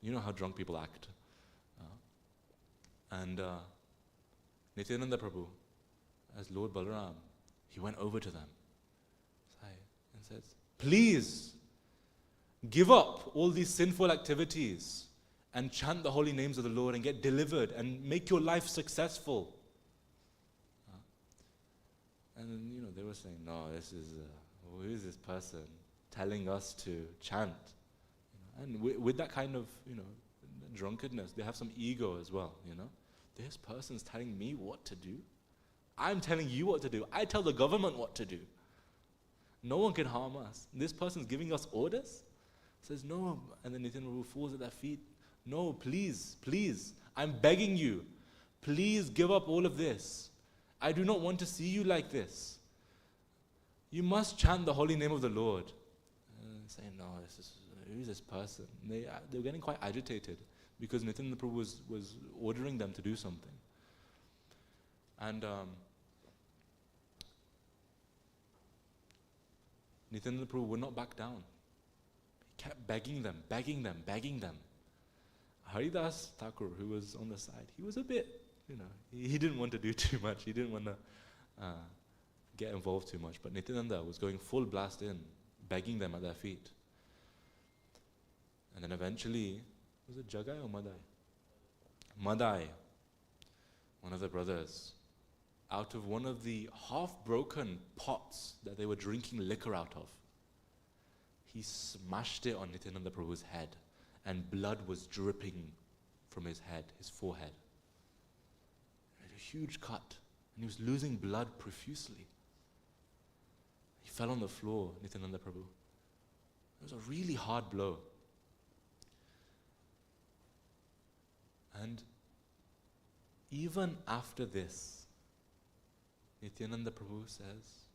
You know how drunk people act. And Nityananda Prabhu, as Lord Balaram, he went over to them and says, please, give up all these sinful activities and chant the holy names of the Lord and get delivered and make your life successful. And then, you know, they were saying, no, who is this person telling us to chant? You know, and with that kind of, you know, drunkenness, they have some ego as well, you know. This person's telling me what to do. I'm telling you what to do. I tell the government what to do. No one can harm us. This person's giving us orders? Says, no. And then Nityananda falls at their feet. No, please, please. I'm begging you. Please give up all of this. I do not want to see you like this. You must chant the holy name of the Lord. And saying, no, who is this person? They were getting quite agitated because Nityananda Prabhu was ordering them to do something. And Nityananda Prabhu would not back down. He kept begging them. Haridas Thakur, who was on the side, he was a bit, you know, he didn't want to do too much. He didn't want to get involved too much. But Nityananda was going full blast in, begging them at their feet. And then eventually, was it Jagai or Madai? Madai, one of the brothers, out of one of the half-broken pots that they were drinking liquor out of, he smashed it on Nityananda Prabhu's head, and blood was dripping from his head, his forehead. A huge cut, and he was losing blood profusely. He fell on the floor, Nityananda Prabhu. It was a really hard blow. And even after this, Nityananda Prabhu says,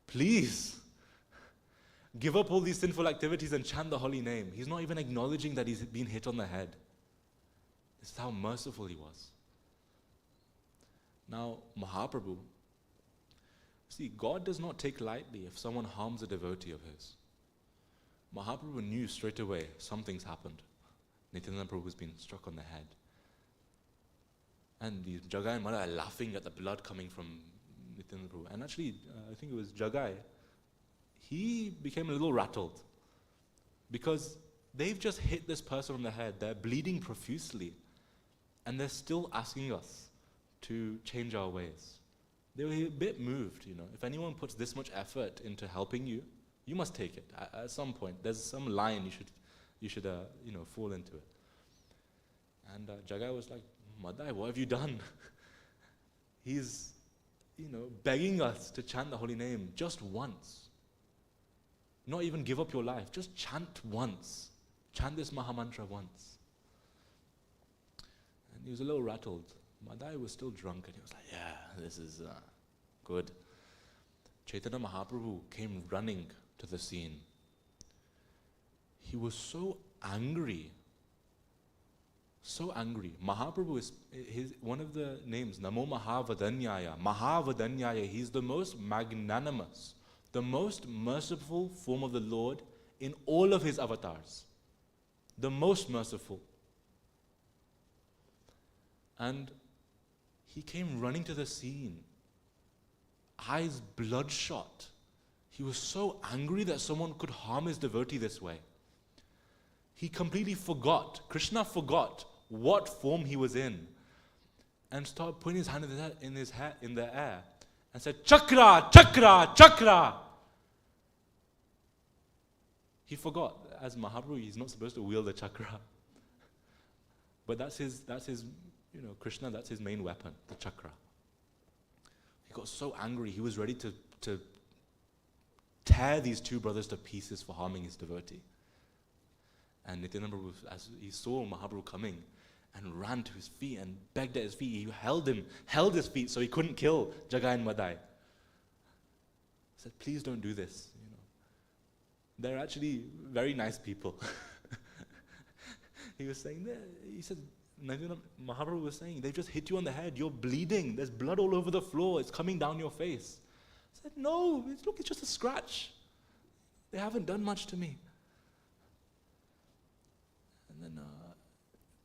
please, give up all these sinful activities and chant the holy name. He's not even acknowledging that he's been hit on the head. This is how merciful he was. Now, Mahaprabhu, see, God does not take lightly if someone harms a devotee of his. Mahaprabhu knew straight away something's happened. Nityananda Prabhu has been struck on the head. And the Jagai and Madai are laughing at the blood coming from Nityananda Prabhu. And actually, I think it was Jagai, he became a little rattled because they've just hit this person on the head. They're bleeding profusely. And they're still asking us to change our ways. They were a bit moved, you know. If anyone puts this much effort into helping you, you must take it. At some point, there's some line you should fall into it. And Jagai was like, Madai, what have you done? He's, begging us to chant the holy name just once. Not even give up your life, just chant once. Chant this Mahamantra once. And he was a little rattled. Madai was still drunk and he was like, yeah, this is good. Chaitanya Mahaprabhu came running to the scene. He was so angry. So angry. Mahaprabhu is one of the names, Namo Mahavadanyaya. Mahavadanyaya, he's the most magnanimous, the most merciful form of the Lord in all of his avatars. The most merciful. And he came running to the scene, eyes bloodshot. He was so angry that someone could harm his devotee this way. He completely forgot, Krishna forgot what form he was in, and started putting his hand in the air and said, Chakra, Chakra, Chakra. He forgot, as Mahaprabhu, he's not supposed to wield the chakra. But that's his Krishna, that's his main weapon, the chakra. He got so angry, he was ready to tear these two brothers to pieces for harming his devotee. And Nityananda Prabhu, as he saw Mahaprabhu coming, and ran to his feet and begged at his feet. He held his feet so he couldn't kill Jagai and Madai. He said, please don't do this. They're actually very nice people. he was saying, he said, Nityananda Mahaprabhu was saying, they just hit you on the head, you're bleeding, there's blood all over the floor, it's coming down your face. I said, no, look, it's just a scratch. They haven't done much to me. And then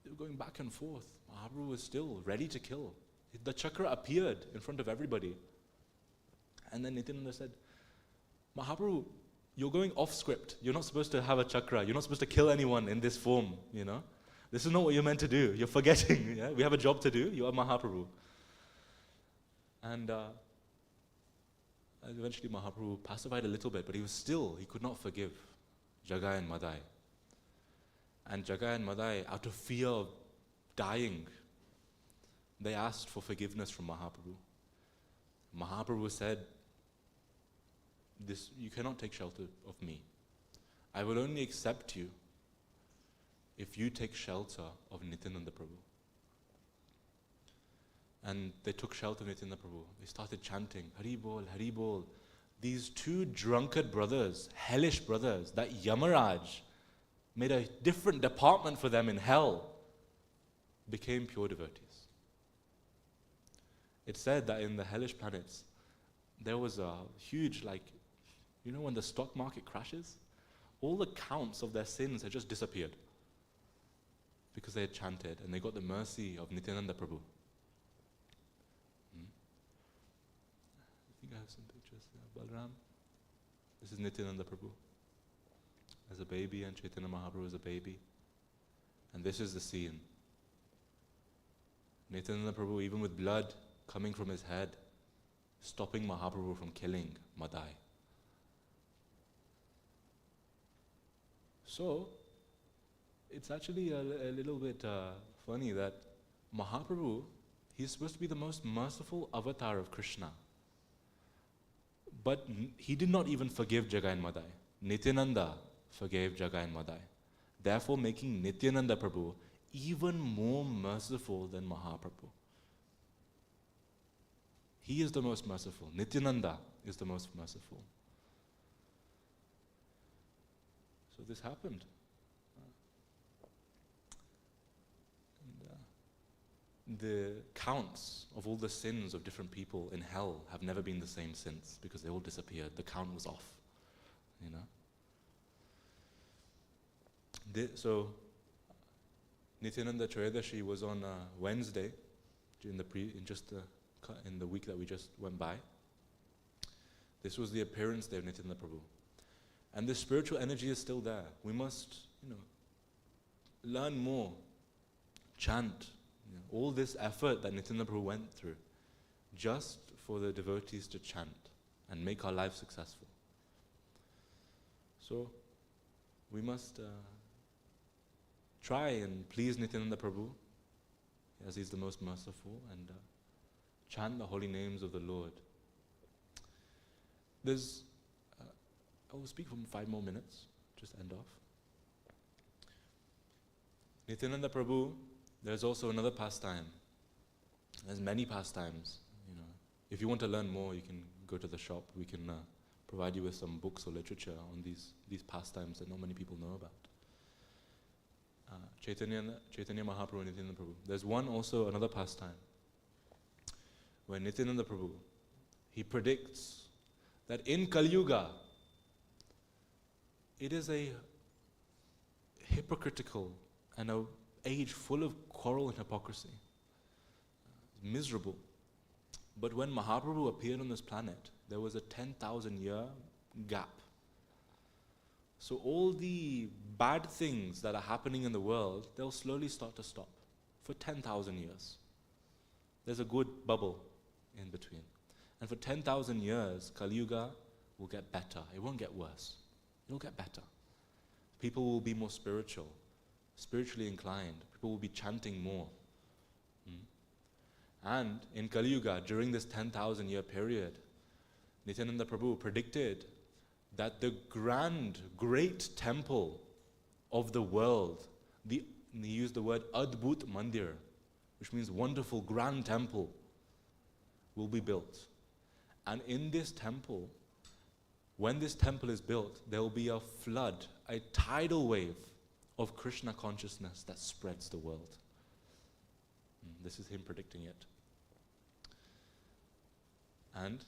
they were going back and forth. Mahaprabhu was still ready to kill. The chakra appeared in front of everybody. And then Nityananda said, Mahaprabhu, you're going off script. You're not supposed to have a chakra. You're not supposed to kill anyone in this form, you know. This is not what you're meant to do. You're forgetting. Yeah? We have a job to do. You are Mahaprabhu. And eventually Mahaprabhu pacified a little bit, but he could not forgive Jagai and Madai. And Jagai and Madai, out of fear of dying, they asked for forgiveness from Mahaprabhu. Mahaprabhu said, you cannot take shelter of me. I will only accept you if you take shelter of Nityananda Prabhu. And they took shelter of Nityananda Prabhu. They started chanting, Hari Bol, Hari Bol. These two drunkard brothers, hellish brothers, that Yamaraj made a different department for them in hell, became pure devotees. It said that in the hellish planets, there was a huge, when the stock market crashes, all the counts of their sins had just disappeared because they had chanted and they got the mercy of Nityananda Prabhu. I think I have some pictures there. Balram. This is Nityananda Prabhu as a baby, and Chaitanya Mahaprabhu as a baby. And this is the scene. Nityananda Prabhu, even with blood coming from his head, stopping Mahaprabhu from killing Madai. So, it's actually a little bit funny that Mahaprabhu, he's supposed to be the most merciful avatar of Krishna. But he did not even forgive Jagai and Madai. Nityananda forgave Jagai and Madai, therefore making Nityananda Prabhu even more merciful than Mahaprabhu. He is the most merciful. Nityananda is the most merciful. So this happened. And the counts of all the sins of different people in hell have never been the same since, because they all disappeared. The count was off, you know. So Nityananda Trayodashi was on Wednesday, in the week that we just went by. This was the appearance day of Nityananda Prabhu. And the spiritual energy is still there. We must, learn more, chant, all this effort that Nityananda Prabhu went through, just for the devotees to chant and make our lives successful. So, we must try and please Nityananda Prabhu, as he's the most merciful, and chant the holy names of the Lord. I will speak for 5 more minutes, just end off. Nityananda Prabhu, there's also another pastime. There's many pastimes. If you want to learn more, you can go to the shop. We can provide you with some books or literature on these pastimes that not many people know about. Chaitanya Mahaprabhu and Nityananda Prabhu. There's another pastime, where Nityananda Prabhu, he predicts that in Kali Yuga, it is a hypocritical and an age full of quarrel and hypocrisy. Miserable. But when Mahaprabhu appeared on this planet, there was a 10,000-year gap. So all the bad things that are happening in the world, they'll slowly start to stop for 10,000 years. There's a good bubble in between. And for 10,000 years, Kali Yuga will get better. It won't get worse. It'll get better. People will be more spiritually inclined. People will be chanting more. And in Kali Yuga, during this 10,000-year period, Nityananda Prabhu predicted that the great temple of the world, he used the word Adbhut Mandir, which means wonderful, grand temple, will be built. And in this temple, when this temple is built, there will be a flood, a tidal wave of Krishna consciousness that spreads the world. This is him predicting it. And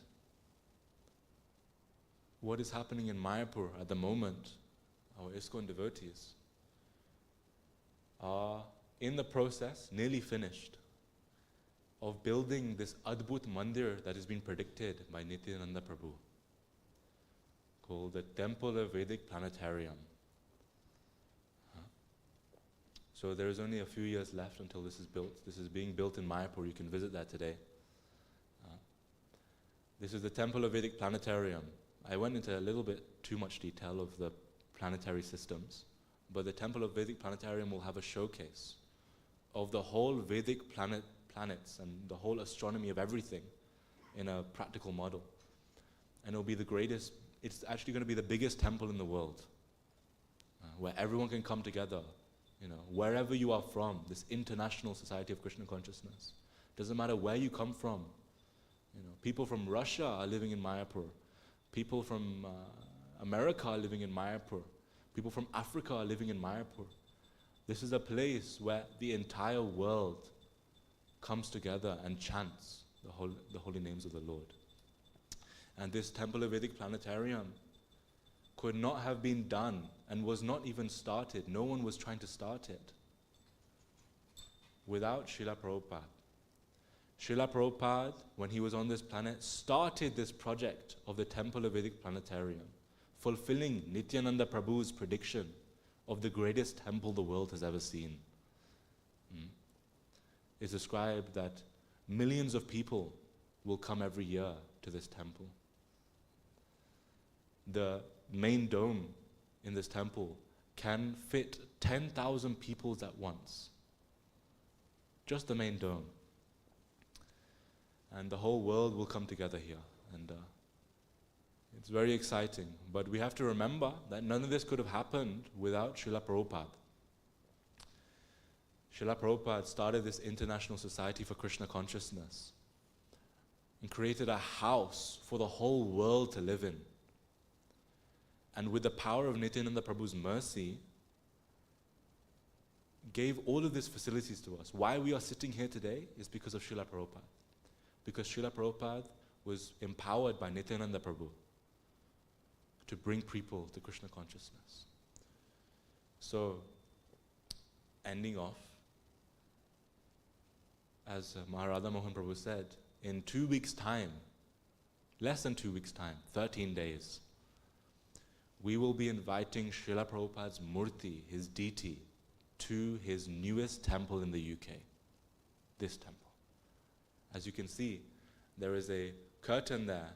what is happening in Mayapur at the moment, our ISKCON devotees are in the process, nearly finished, of building this Adbhut Mandir that has been predicted by Nityananda Prabhu, called the Temple of Vedic Planetarium. So there is only a few years left until this is built. This is being built in Mayapur. You can visit that today. This is the Temple of Vedic Planetarium. I went into a little bit too much detail of the planetary systems, but the Temple of Vedic Planetarium will have a showcase of the whole Vedic planets and the whole astronomy of everything in a practical model. And it'll be the greatest, it's actually going to be the biggest temple in the world, where everyone can come together, wherever you are from, this international society of Krishna consciousness. Doesn't matter where you come from. People from Russia are living in Mayapur. People from America are living in Mayapur. People from Africa are living in Mayapur. This is a place where the entire world comes together and chants the holy names of the Lord. And this Temple of Vedic Planetarium could not have been done and was not even started. No one was trying to start it without Srila Prabhupada. Srila Prabhupada, when he was on this planet, started this project of the Temple of Vedic Planetarium, fulfilling Nityananda Prabhu's prediction of the greatest temple the world has ever seen. It's described that millions of people will come every year to this temple. The main dome in this temple can fit 10,000 people at once. Just the main dome. And the whole world will come together here. And it's very exciting. But we have to remember that none of this could have happened without Srila Prabhupada. Srila Prabhupada started this International Society for Krishna Consciousness and created a house for the whole world to live in. And with the power of Nityananda Prabhu's mercy, gave all of these facilities to us. Why we are sitting here today is because of Srila Prabhupada. Because Srila Prabhupada was empowered by Nityananda Prabhu to bring people to Krishna consciousness. So, ending off, as Maharada Mohan Prabhu said, in 2 weeks' time, less than 2 weeks' time, 13 days, we will be inviting Srila Prabhupada's murti, his deity, to his newest temple in the UK, this temple. As you can see, there is a curtain there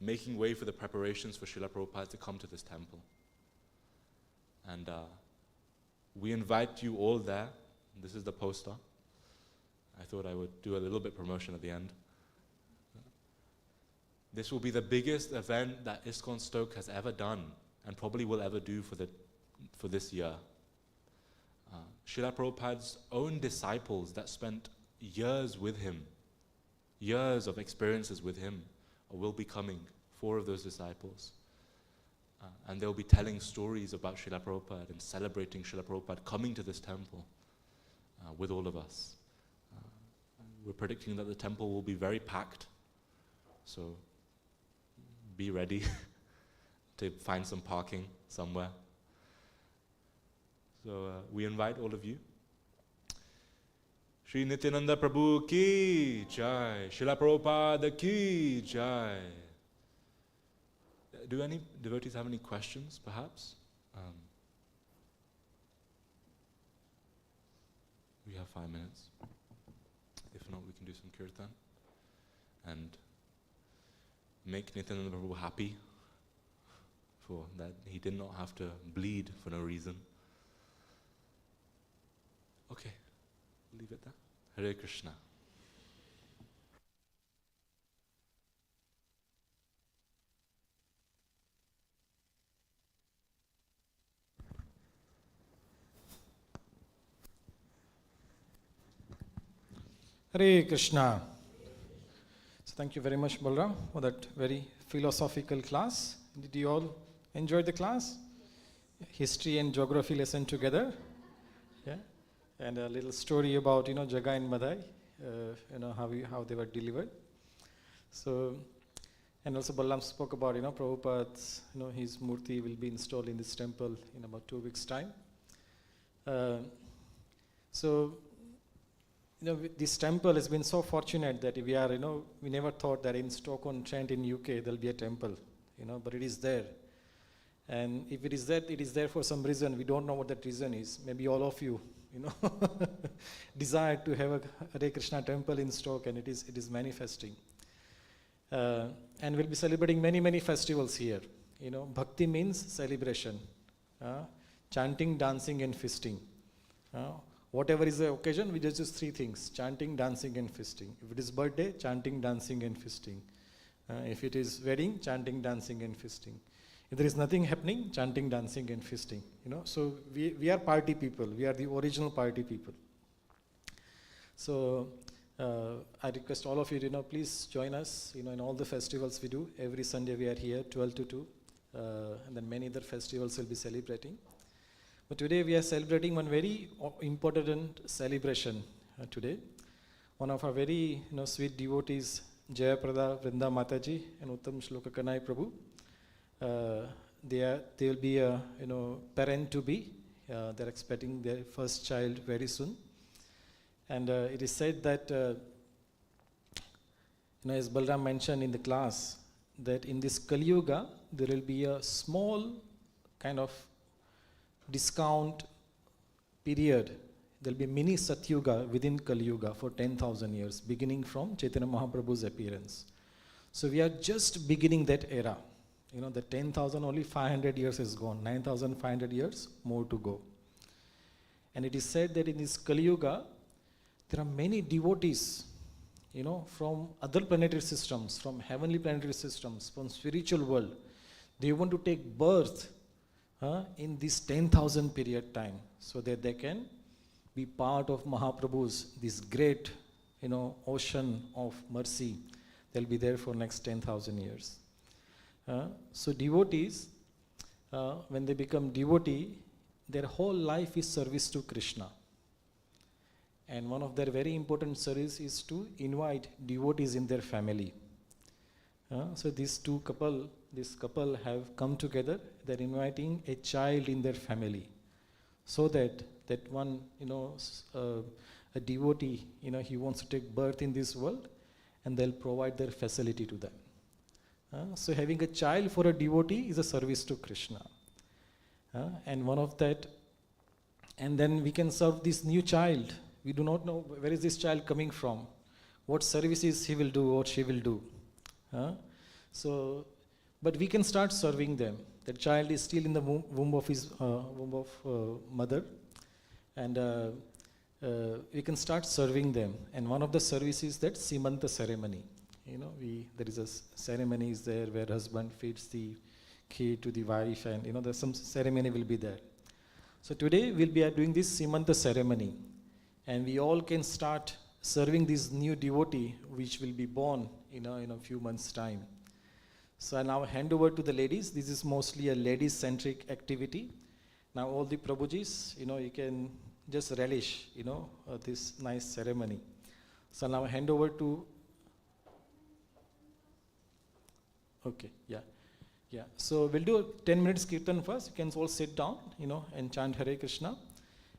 making way for the preparations for Srila Prabhupada to come to this temple. And we invite you all there. This is the poster. I thought I would do a little bit promotion at the end. This will be the biggest event that ISKCON Stoke has ever done and probably will ever do for this year. Srila Prabhupada's own disciples that spent years with him, years of experiences with him, will be coming, 4 of those disciples. And they'll be telling stories about Srila Prabhupada and celebrating Srila Prabhupada coming to this temple with all of us. We're predicting that the temple will be very packed, so be ready to find some parking somewhere. So we invite all of you. Sri Nityananda Prabhu ki jai, Srila Prabhupada ki jai. Do any devotees have any questions, perhaps? We have 5 minutes. If not, we can do some kirtan and make Nityananda Prabhu happy for that he did not have to bleed for no reason. Okay, leave it there. Hare Krishna. Hare Krishna. So thank you very much, Balram, for that very philosophical class. Did you all enjoy the class? history and geography lesson together. Yeah, and a little story about Jaga and Madai, how they were delivered. So, and also Balram spoke about Prabhupada's his murti will be installed in this temple in about 2 weeks' time. So, this temple has been so fortunate that we are we never thought that in Stoke-on-Trent in UK there'll be a temple, but it is there. And if it is there for some reason. We don't know what that reason is. Maybe all of you, desire to have a Hare Krishna temple in Stoke, and it is manifesting. And we'll be celebrating many festivals here. Bhakti means celebration, chanting, dancing, and feasting. Whatever is the occasion, we just use 3 things: chanting, dancing, and feasting. If it is birthday, chanting, dancing, and feasting. If it is wedding, chanting, dancing, and feasting. If there is nothing happening, chanting, dancing, and feasting. So we are party people. We are the original party people. So I request all of you, please join us, in all the festivals we do. Every Sunday we are here, 12 to 2. And then many other festivals we'll be celebrating. But today we are celebrating one very important celebration today. One of our very sweet devotees, Jayaprada Vrinda Mataji and Uttam Shloka Kanai Prabhu. They will be a parent to be. They're expecting their first child very soon. And it is said that, as Balram mentioned in the class, that in this Kali Yuga, there will be a small kind of discount period. There will be a mini Satyuga within Kali Yuga for 10,000 years, beginning from Chaitanya Mahaprabhu's appearance. So we are just beginning that era. The 10,000, only 500 years is gone. 9,500 years, more to go. And it is said that in this Kali Yuga, there are many devotees, from other planetary systems, from heavenly planetary systems, from spiritual world. They want to take birth in this 10,000 period time, so that they can be part of Mahaprabhu's, this great, ocean of mercy. They'll be there for next 10,000 years. So devotees, when they become devotee, their whole life is service to Krishna. And one of their very important service is to invite devotees in their family. So this couple have come together. They're inviting a child in their family, so that one, a devotee, he wants to take birth in this world, and they'll provide their facility to them. So having a child for a devotee is a service to Krishna. And one of that, and then we can serve this new child. We do not know where is this child coming from, what services he will do or she will do. But we can start serving them. The child is still in the womb of his mother, and we can start serving them. And one of the services is that Simanta ceremony. There is a ceremony is there where husband feeds the kid to the wife, and there's some ceremony will be there. So today we'll be doing this Simanta ceremony, and we all can start serving this new devotee which will be born in a few months' time. So I now hand over to the ladies. This is mostly a ladies-centric activity. Now all the Prabhujis, you can just relish, this nice ceremony. So now hand over to. Okay, yeah. So we'll do a 10 minutes kirtan first. You can all sit down, and chant Hare Krishna.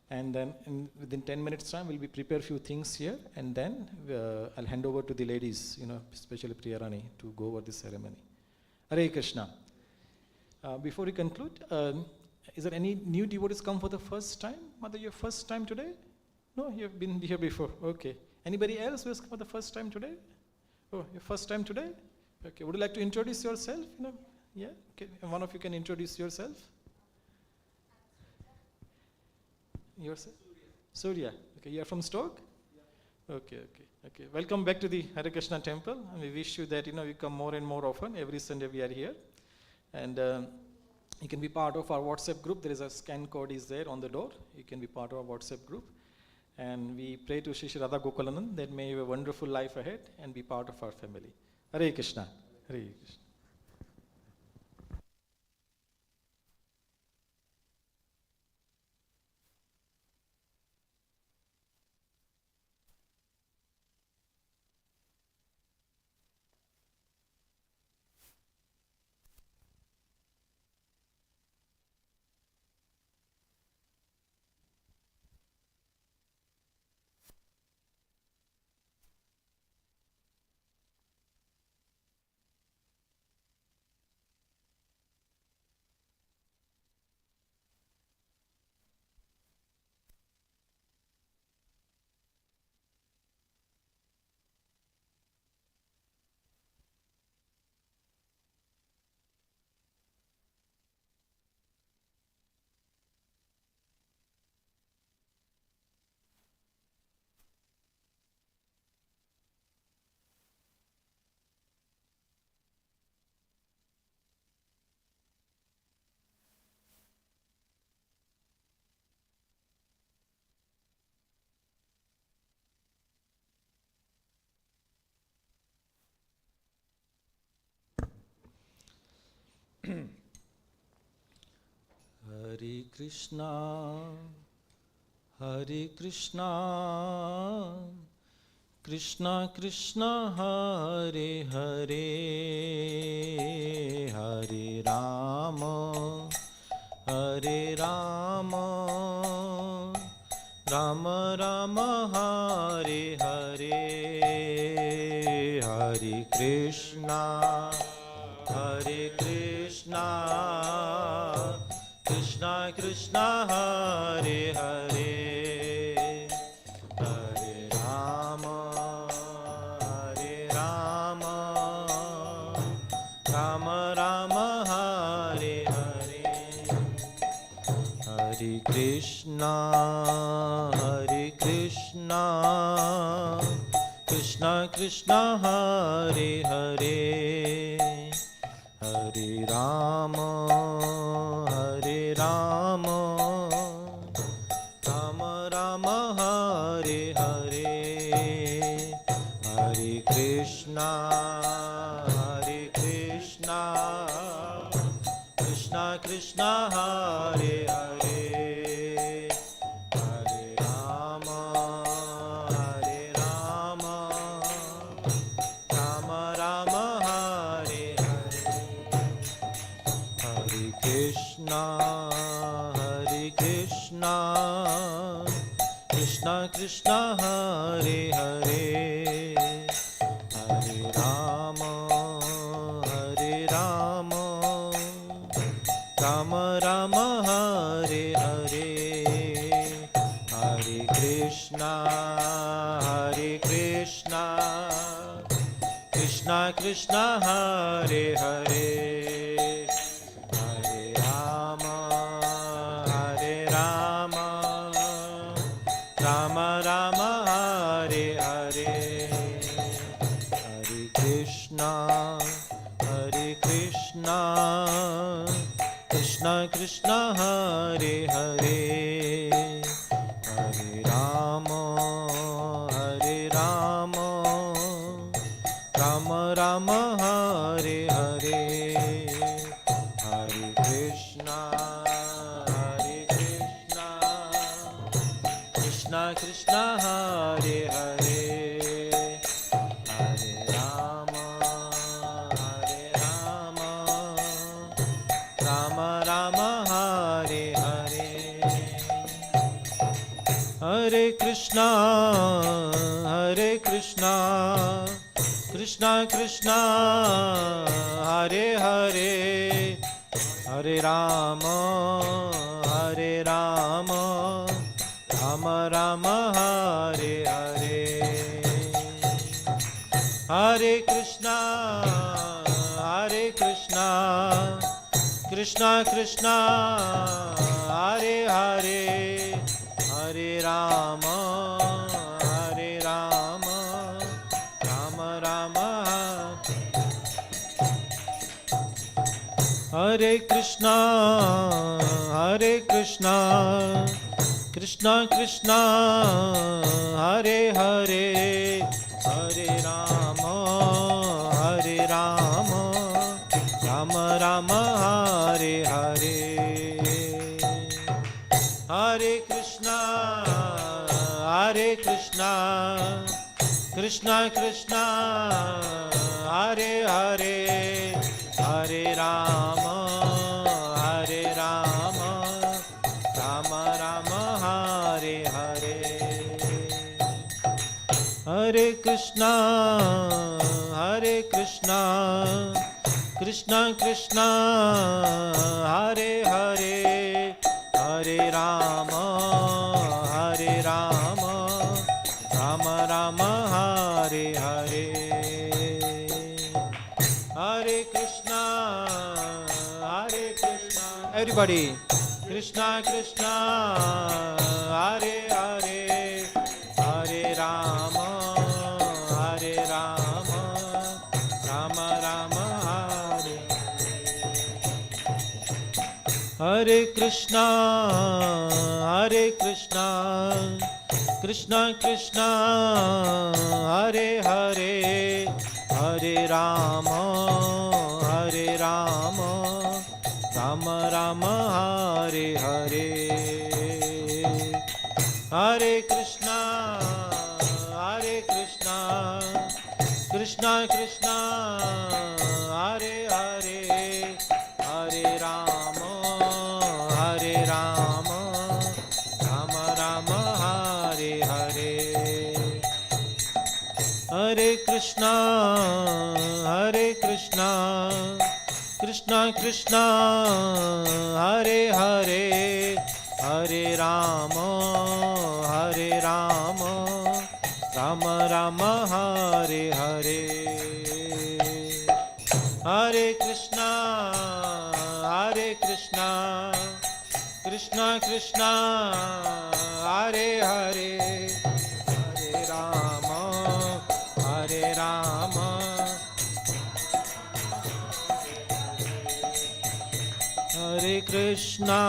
And then within 10 minutes time, we'll be prepare few things here. And then I'll hand over to the ladies, especially Priyarani, to go over the ceremony. Hare Krishna. Before we conclude, is there any new devotees come for the first time? Mother, your first time today? No, you've been here before. Okay. Anybody else who has come for the first time today? Oh, your first time today? Okay. Would you like to introduce yourself? Yeah. Okay. One of you can introduce yourself. Yourself? Surya. Okay. You are from Stoke? Yeah. Okay. Welcome back to the Hare Krishna temple. And we wish you that you come more and more often. Every Sunday we are here, and you can be part of our WhatsApp group. There is a scan code is there on the door. You can be part of our WhatsApp group. And we pray to Shri Radha Gokulanand that may you have a wonderful life ahead and be part of our family. Hare Krishna. Hare Krishna. Hare Krishna, Hare Krishna, Krishna Krishna, Hare Hare, Hare Rama, Hare Rama, Rama Rama, Hare Hare, Hare Krishna, Hare Krishna, Krishna Krishna, Hare Hare, Hare Rama, Hare Rama, Rama Rama, Hare Hare, Hare Krishna, Hare Krishna, Krishna Krishna, Hare Hare, Hare Rama, Hare Rama, Rama Rama, Hare Hare, Hare Krishna, Hare Krishna, Krishna Krishna, Hare Hare, Hare Rama, Hare Rama, Rama Rama, Hare Hare, Hare Krishna, Hare Krishna, Krishna Krishna, Hare Hare, Hare Rama, Hare Rama, Rama Rama, Hare Hare, Hare Krishna, Hare Krishna, Krishna Krishna, Hare Hare, Hare Rama, Hare Rama, Rama Rama, Hare Hare, Hare Krishna, Hare Krishna, Krishna Krishna, Hare Hare, Hare Rama, Hare Rama, Rama Rama, Hare Hare, Hare Krishna, Hare Krishna, Krishna Krishna, Hare Hare, Hare Rama, Hare Rama, Rama Rama, Hare Hare, Hare Krishna, Hare Krishna, Krishna Krishna, Hare Hare, Hare Rama, Hare Rama, Rama Rama, Hare Hare, Hare Krishna, Hare Krishna, Krishna Krishna, Hare Hare, Hare Rama, Hare Rama, Rama Rama, Hare Krishna, Hare Krishna, Krishna Krishna, Hare Hare, Hare Rama, Hare Rama, Rama Rama, Hare Hare, Hare Krishna, Hare Krishna, Krishna Krishna, Hare Hare, Hare Rama, Hare Rama, Rama Rama, Hare Hare, Hare Krishna, Hare Krishna, Krishna Krishna, Hare Hare, Hare Rama, Hare Rama, Rama Rama, Hare Hare, Hare Krishna, Hare Krishna, everybody, Krishna Krishna, Hare Hare, Hare Rama, Hare Rama, Rama Rama, Hare Hare Krishna, Hare Krishna, Krishna Krishna, Hare Hare, Hare Rama, Hare Rama, Rama Hare Hare, Hare Krishna Krishna Krishna Hare Hare, Hare Rama Rama Rama Hare Hare, Hare Krishna Krishna Krishna Hare Hare, Hare Rama Rama Rama Hare Hare, Hare Krishna Krishna Krishna Hare Hare, Hare Rama Hare Krishna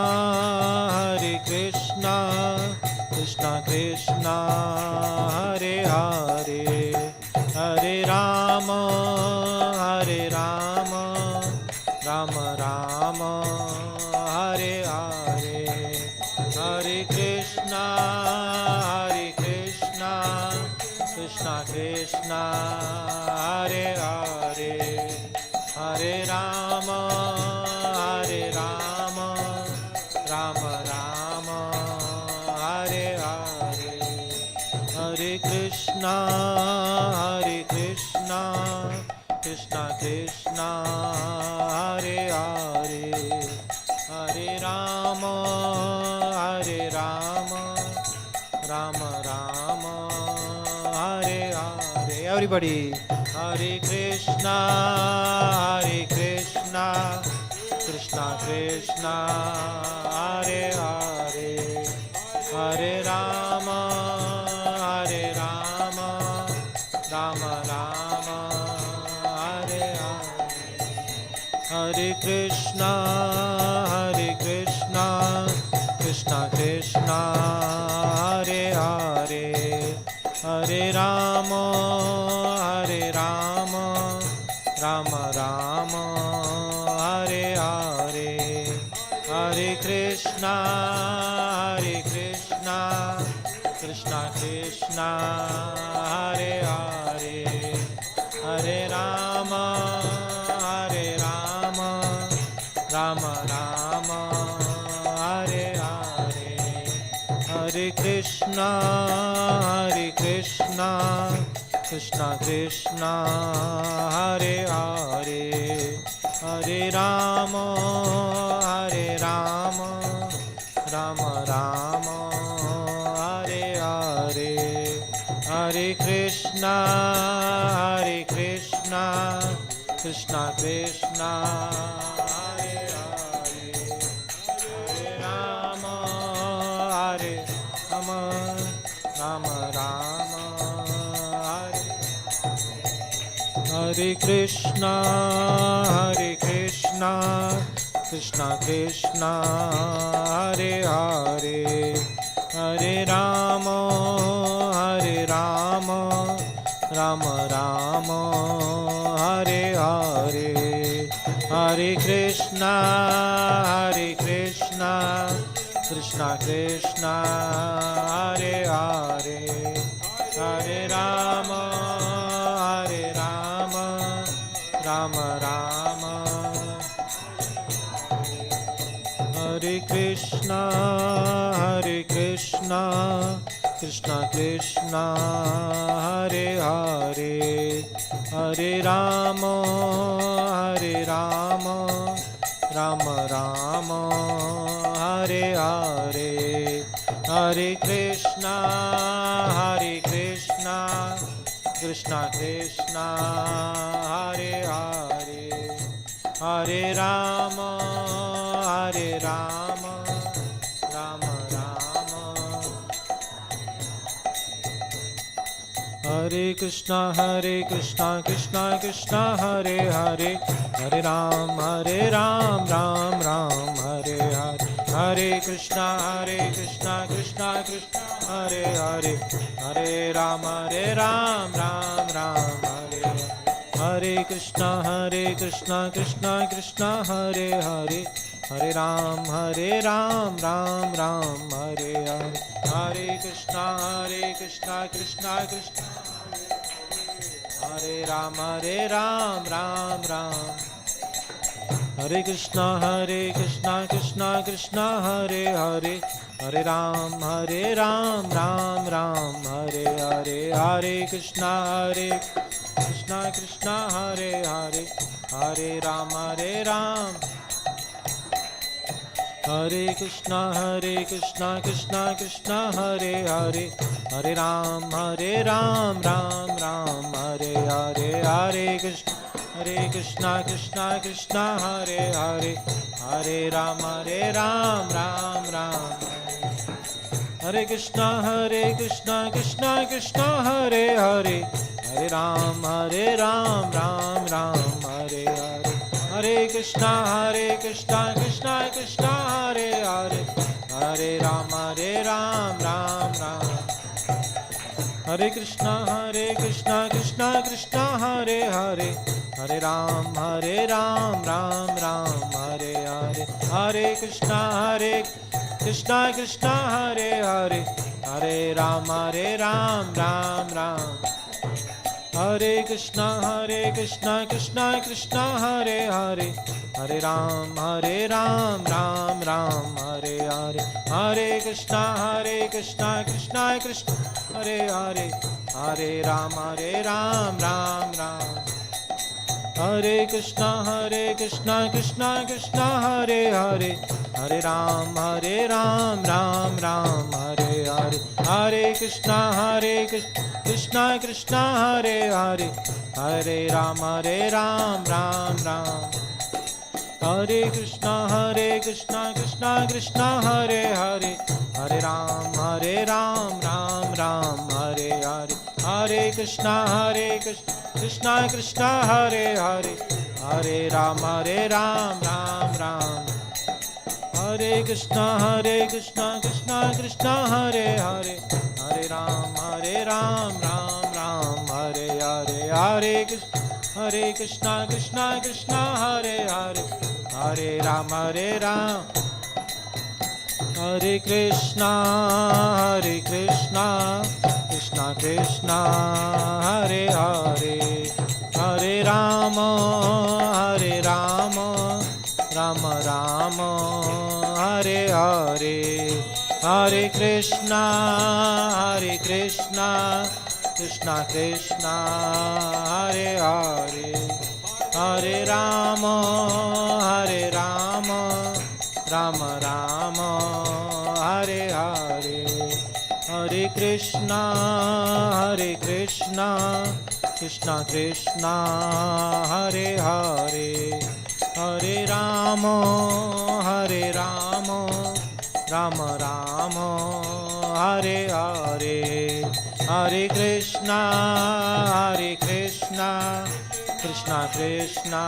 Krishna Krishna Hare Hare, Hare Rama Rama Rama Hare Hare, Hare Krishna Krishna Krishna Hare Hare, Hare Rama Rama Rama Hare Hare, Hare Krishna Krishna Krishna Hare Hare, Hare Rama Rama Rama Hare Hare. Everybody, Hare Krishna Krishna Krishna Hare Hare, Hare Rama Rama Rama Hare Hare, Hare Krishna Krishna Krishna Hare Hare, Hare Rama Rama Rama Hare Hare, Hare Krishna Krishna Krishna Hare Hare, Hare Rama Rama Rama Hare Hare, Hare Krishna Krishna Krishna Hare Hare, Hare Rama Rama Rama Hare Hare, Hare Krishna Krishna Krishna Hare Hare, Hare Rama Rama Rama Hare, Hare Krishna Krishna Krishna Hare Hare, Hare Rama Rama Rama Hare Hare, Hare Krishna Krishna Krishna Hare Hare, Hare Rama Rama Rama Hare Krishna Krishna Krishna Hare Hare, Hare Rama Rama Rama Hare Hare, Hare Krishna Krishna Krishna Hare Hare, Hare Rama Rama Rama Hare Krishna Krishna Krishna Hare Hare, Hare Ram Ram Ram Hare Hare, Hare Krishna Krishna Krishna Hare Hare, Hare Ram Ram Ram Hare Hare, Hare Krishna Krishna Krishna Hare Hare, Hare Ram, Ram Ram, Hare Hare. Hare Krishna, Krishna Krishna, Hare Ram, Ram Ram. Hare Krishna, Krishna Krishna, Hare Hare. Hare Ram, Ram Ram, Hare Hare. Hare Krishna, Krishna Krishna, Hare Hare. Hare Ram, Ram. Hare Krishna, Krishna Krishna, Hare Hare. Hare Ram, Ram Ram, Hare Hare. Hare Krishna, Krishna Krishna, Hare Hare. Hare Ram, Ram Ram. Hare Krishna, Krishna Krishna, Hare Hare. Hare Ram, Ram Ram, Hare Hare. Hare Krishna, Krishna Krishna, Hare Hare. Hare Ram, Ram Ram. Hare Krishna, Krishna Krishna, Hare Hare. Hare Ram, Ram Hare Hare. Hare Krishna, Krishna Krishna, Hare Hare. Hare Ram, Ram. Hare Krishna, Krishna Krishna, Hare Hare. Hare Ram, Ram Hare Hare. Hare Krishna, Krishna Krishna, Hare Hare. Hare Ram, Ram. Hare Krishna, Krishna Krishna, Hare Hare. Hare Ram, Ram Hare Hare. Hare Krishna, Krishna Krishna, Hare Hare. Hare Ram, Ram. Hare Krishna, Krishna Krishna, Hare Hare. Hare Ram, Ram Hare Hare. Hare Krishna, Krishna Krishna, Hare Hare. Hare Ram, Ram. Hare Krishna, Krishna Krishna, Hare Hare. Hare Ram, Ram Hare Hare. Hare Krishna, Krishna Hare Hare. Hare Ram. Hare Krishna, Krishna Krishna, Hare Hare. Hare Ram, Ram Hare Hare. Hare Krishna, Krishna Krishna, Hare Hare. Hare Ram, Ram Hare Hare. Hare Krishna, Krishna Krishna, Hare Hare. Hare Ram, Ram Hare Hare. Hare Krishna, Krishna Krishna,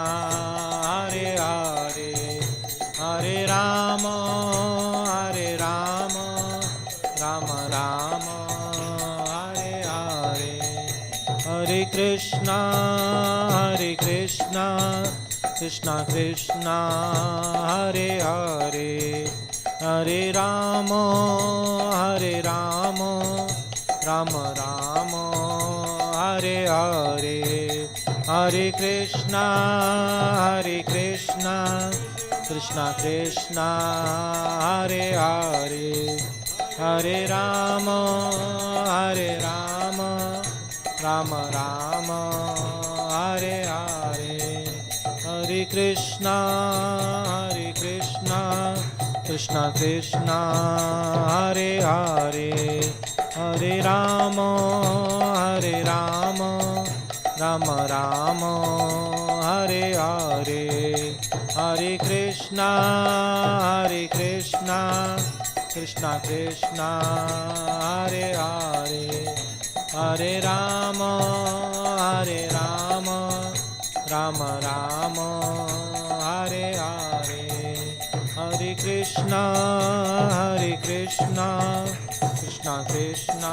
Hare Hare. Hare Ram, Ram Hare Hare. Hare Krishna, Krishna Krishna, Hare Hare. Hare Ram, Ram Hare Hare. Hare Krishna, Krishna Krishna, Hare Hare. Hare Ram, Ram Hare Hare. Hare Krishna, Krishna Krishna, Hare Hare. Hare Ram, Ram Hare Hare. Hare Krishna, Krishna Krishna, Hare Hare. Hare Ram, Ram Hare Hare. Hare Krishna, Krishna Krishna,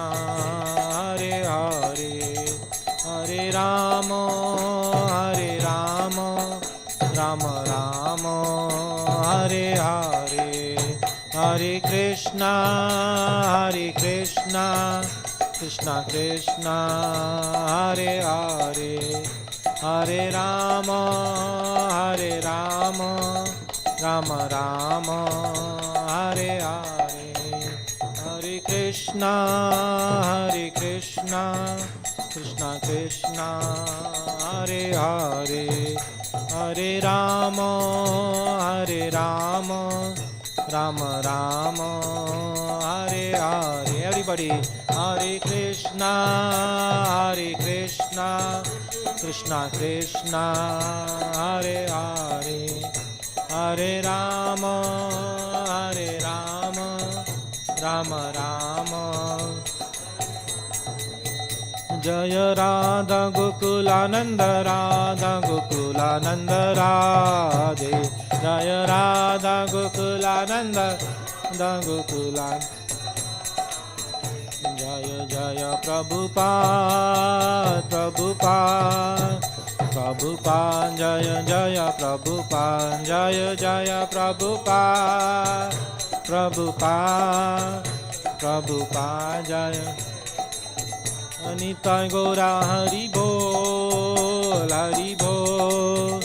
Hare Hare. Hare Ram, Ram Hare Hare Krishna, Hare Krishna, Krishna Krishna, Hare Hare, Hare Rama, Hare Rama, Rama Rama, Hare Hare, Hare Krishna, Hare Krishna, Krishna Krishna, Hare Hare, Hare Rama, Hare Rama, Rama Rama, Hare Hare. Everybody, Hare Krishna, Hare Krishna, Krishna Krishna, Hare Hare, Hare Rama, Hare Rama, Rama Rama. Jaya Radha Gokulananda, Radha Gokulananda Radhe. Jaya Radha Gokulananda, Radha Gokulananda. Jaya Jaya Prabhupada, Prabhupada, Prabhupada. Jaya Jaya Prabhupada, Jaya Jaya Prabhupada, Prabhupada, Prabhupada. Jaya Nitai Gaura Hari Bol, Hari Bol,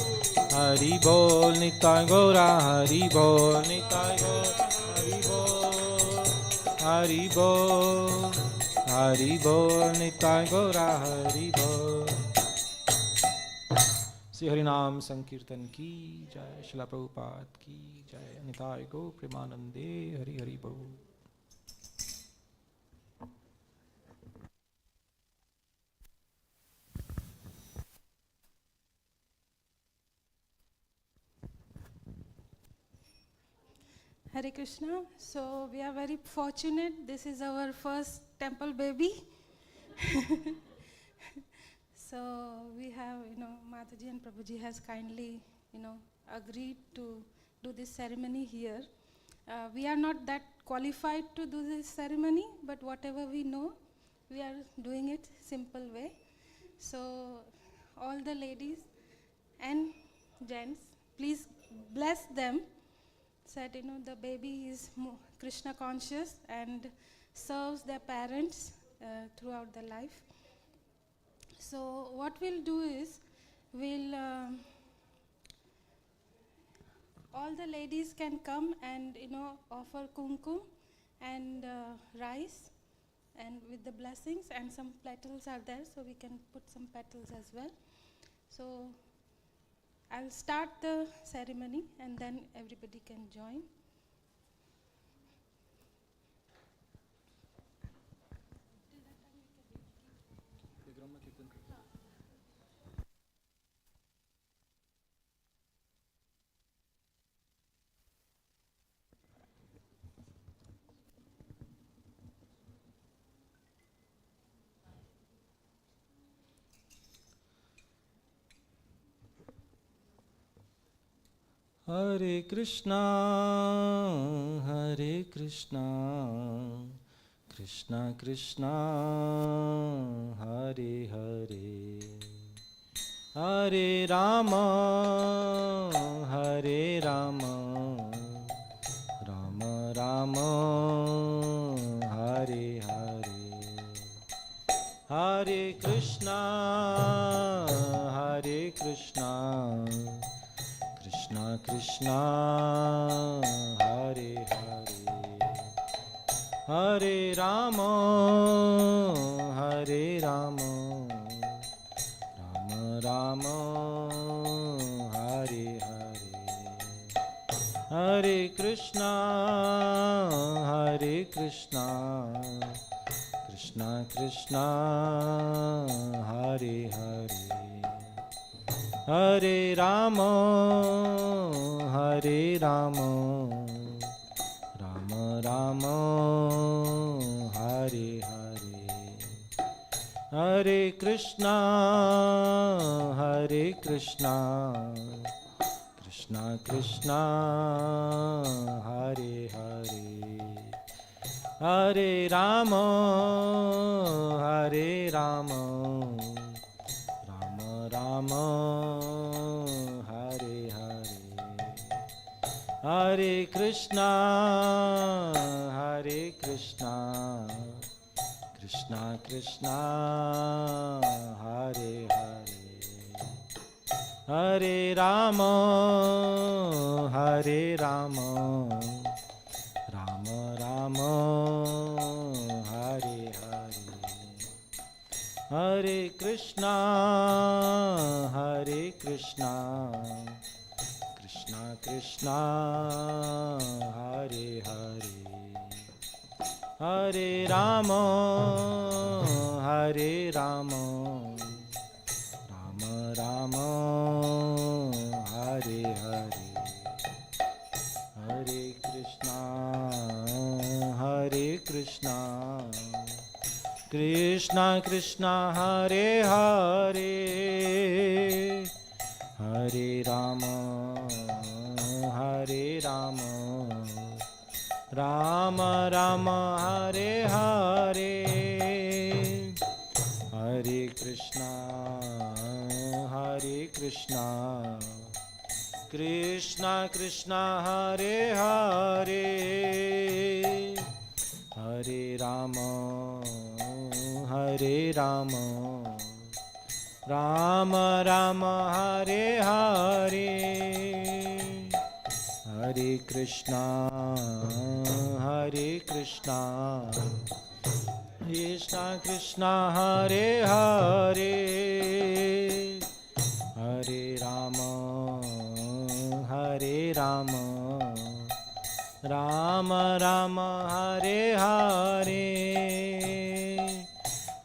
Hari Bol. Nitai Gaura Hari Bol, Nitai Gaura Hari Bol, Hari Bol, Hari Bol. Nitai Gaura Hari Bol. Sri Harinam Sankirtan ki jai, Srila Prabhupada ki jai, Nitai Gaur Premanande, Hari Hari Bol. Hare Krishna. So we are very fortunate. This is our first temple baby. So we have, Mataji and Prabhuji has kindly, agreed to do this ceremony here. We are not that qualified to do this ceremony, but whatever we know, we are doing it simple way. So all the ladies and gents, please bless them. Said, the baby is Krishna conscious and serves their parents throughout their life. So what we'll do is, all the ladies can come and, offer kumkum and rice and with the blessings, and some petals are there, so we can put some petals as well. So I'll start the ceremony and then everybody can join. Hare Krishna, Hare Krishna, Krishna Krishna, Hare Hare, Hare Rama, Hare Rama, Rama Rama, Hare Hare, Hare Krishna, Hare Krishna, Krishna Krishna, Hare Hare, Hare Rama, Hare Rama, Rama Rama, Hare Hare, Hare Krishna, Hare Krishna, Krishna Krishna, Hare Hare, Hare Rama, Hare Rama, Rama Rama, Hare Hare, Hare Krishna, Hare Krishna, Krishna Krishna, Hare Hare, Hare Rama, Hare Rama, Rama, Hare Hare, Hare Hare Krishna, Hare Krishna, Krishna Krishna, Hare Hare, Hare Rama, Hare Rama, Rama Rama, Hare Hare, Hare Krishna, Hare Krishna, Krishna Krishna, Hare Hare, Hare Rama, Hare Rama, Rama Rama, Hare Hare, Hare Krishna, Hare Krishna, Krishna Krishna, Hare Hare, Hare Rama, Hare Rama, Rama Rama, Hare Hare, Hare Krishna, Hare Krishna, Krishna Krishna, Hare Hare, Hare Rama, Hare Rama, Rama Rama, Hare Hare, Hare Krishna, Hare Krishna, Krishna Krishna, Hare Hare, Hare Rama, Hare Rama, Rama Rama, Hare Hare,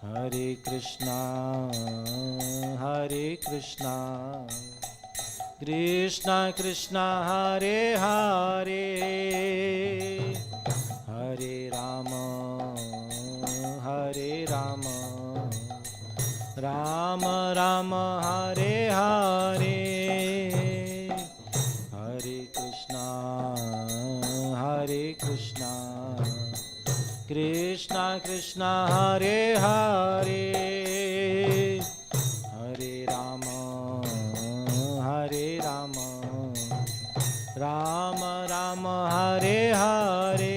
Hare Krishna, Hare Krishna, Krishna Krishna, Hare Hare, Hare Rama, Hare Rama, Rama Rama, Hare Hare, Hare Krishna, Hare Krishna, Krishna Krishna, Hare Hare, Hare Rama, Hare Rama, Rama Rama, Hare Hare,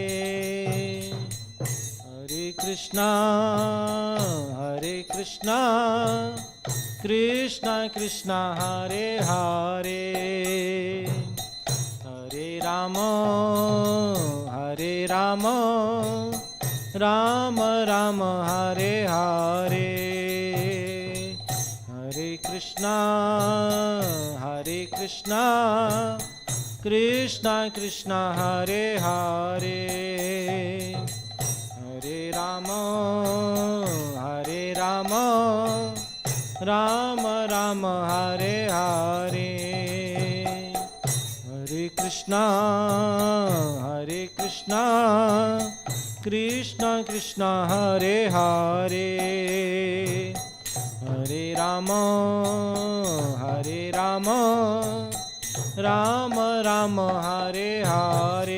Hare Krishna, Hare Krishna, Krishna Krishna, Hare Hare, Hare Rama, Hare Rama, Rama Rama, Hare Hare, Hare Krishna, Hare Krishna, Krishna Krishna, Hare Hare, Hare Rama, Hare Rama, Rama Rama, Hare Hare, Hare Krishna, Hare Krishna, Krishna Krishna, Hare Hare, Hare Rama, Hare Rama, Rama Rama, Hare Hare,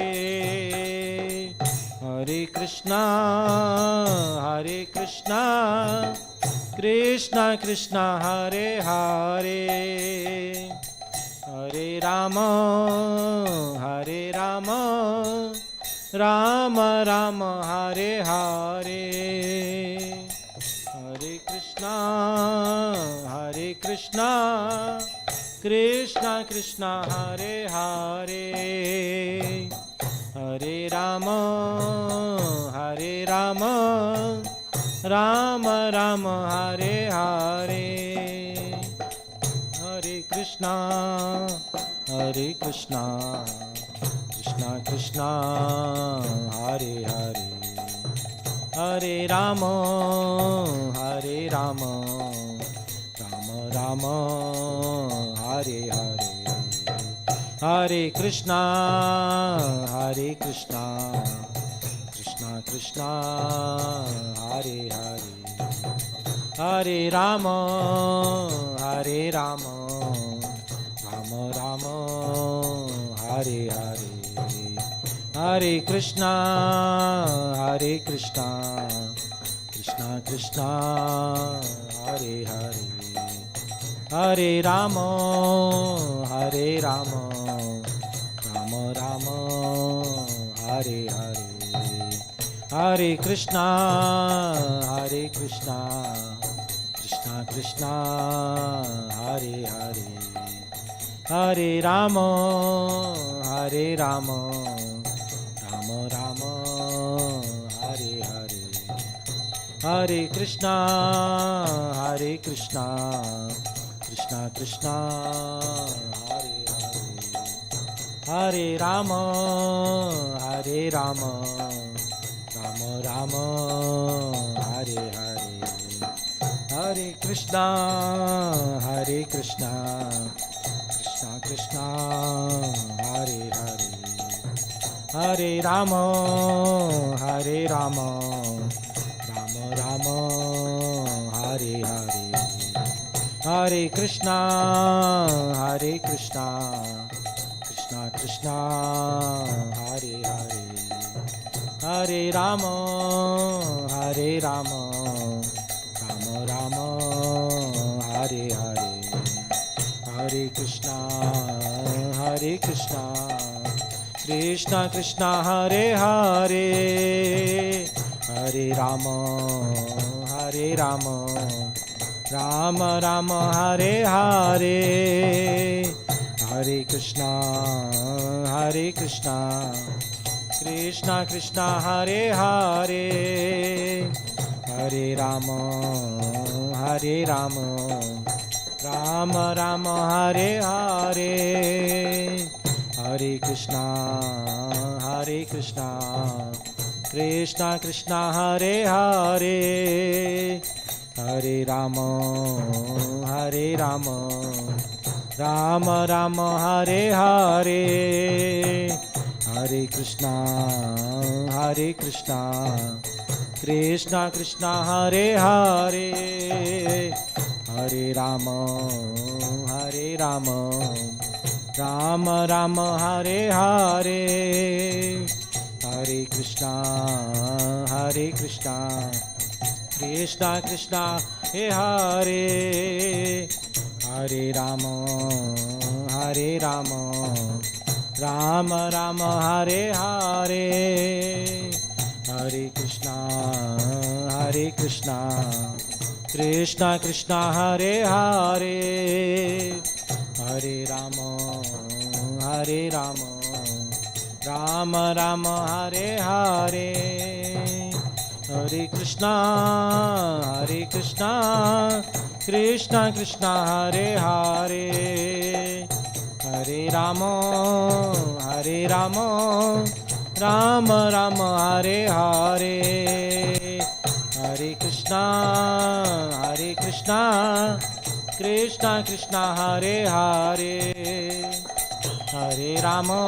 Hare Krishna, Hare Krishna, Krishna Krishna, Hare Hare, Hare Rama, Hare Rama, Rama Rama, Hare Hare, Hare Krishna, Hare Krishna, Krishna Krishna, Hare Hare, Hare Rama, Hare Rama, Rama Rama, Hare Hare, Hare Krishna, Hare Krishna, Krishna Krishna, Hare Hare, Hare Rama, Hare Rama, Rama Rama, Hare Hare, Hare Krishna, Hare Krishna, Krishna Krishna, Hare Hare, Hare Rama, Hare Rama, Rama Rama, Hare Hare, Hare Krishna, Hare Krishna, Krishna Krishna, Hare Hare, Hare Rama, Hare Rama, Rama Rama Rama, Hare Hare, Hare Krishna, Hare Krishna, Krishna Krishna, Hare Hare, Hare Rama, Hare Rama, Rama Rama, Hare Hare, Hare Krishna, Hare Krishna, Krishna Krishna, Hare Hare, Hare Rama, Hare Rama, Rama Rama, Hare Hare, Hare Krishna, Hare Krishna, Krishna Krishna, Hare Hare, Hare Rama, Hare Rama, Rama Rama, Hare Hare, Hare Krishna, Hare Krishna, Krishna Krishna, Hare Hare, Hare Rama, Hare Rama, Rama Rama, Hare Hare, Hare Krishna, Hare Krishna, Krishna Krishna, Hare Hare, Hare Rama, Hare Rama, Rama Rama, Hare Hare, Hare Krishna, Hare Krishna, Krishna Krishna, Hare Hare, Hare Rama, Hare Rama, Rama Rama, Hare Hare, Hare Krishna, Hare Krishna, Krishna Krishna, Hare Hare, Hare Rama, Hare Rama, Rama Rama, Hare Hare, Hare Krishna, Hare Krishna, Krishna Krishna, Hare Hare, Hare Rama, Hare Rama, Rama Rama, Hare Hare, Hare Krishna, Hare Krishna, Krishna Krishna, Hare Hare, Hare Rama, Hare Rama, Rama Rama, Hare Hare, Hare Krishna, Hare Krishna, Krishna Krishna, Hare Hare, Hare Rama, Hare Rama, Rama Rama, Hare Hare, Hare Krishna, Hare Krishna, Krishna Krishna, Hare Hare, Hare Rama, Hare Rama, Rama Rama, Hare Hare, Hare Krishna, Hare Krishna, Krishna Krishna, Hare Hare, Hare Rama,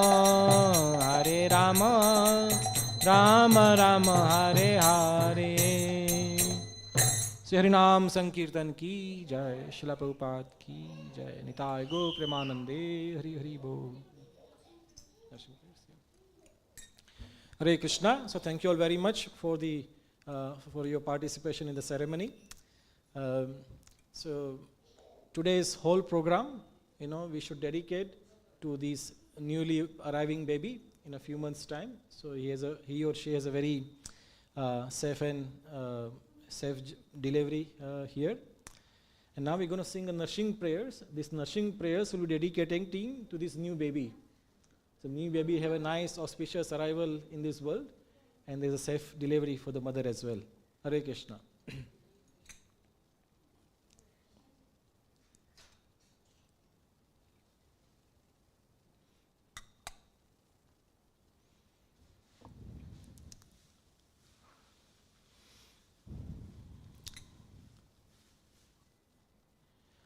Hare Rama, Rama Rama, Hare Hare. Shri Harinam Sankirtan ki jai, Srila Prabhupada ki jai, Nitai Go Premanande, Hari Hari Bol. Hare Krishna. So thank you all very much for the for your participation in the ceremony. So today's whole program, we should dedicate to this newly arriving baby in a few months' time. So he or she has a very safe delivery here. And now we're going to sing a nursing prayers. These nursing prayers will be dedicating to this new baby. So new baby have a nice auspicious arrival in this world, and there's a safe delivery for the mother as well. Hare Krishna.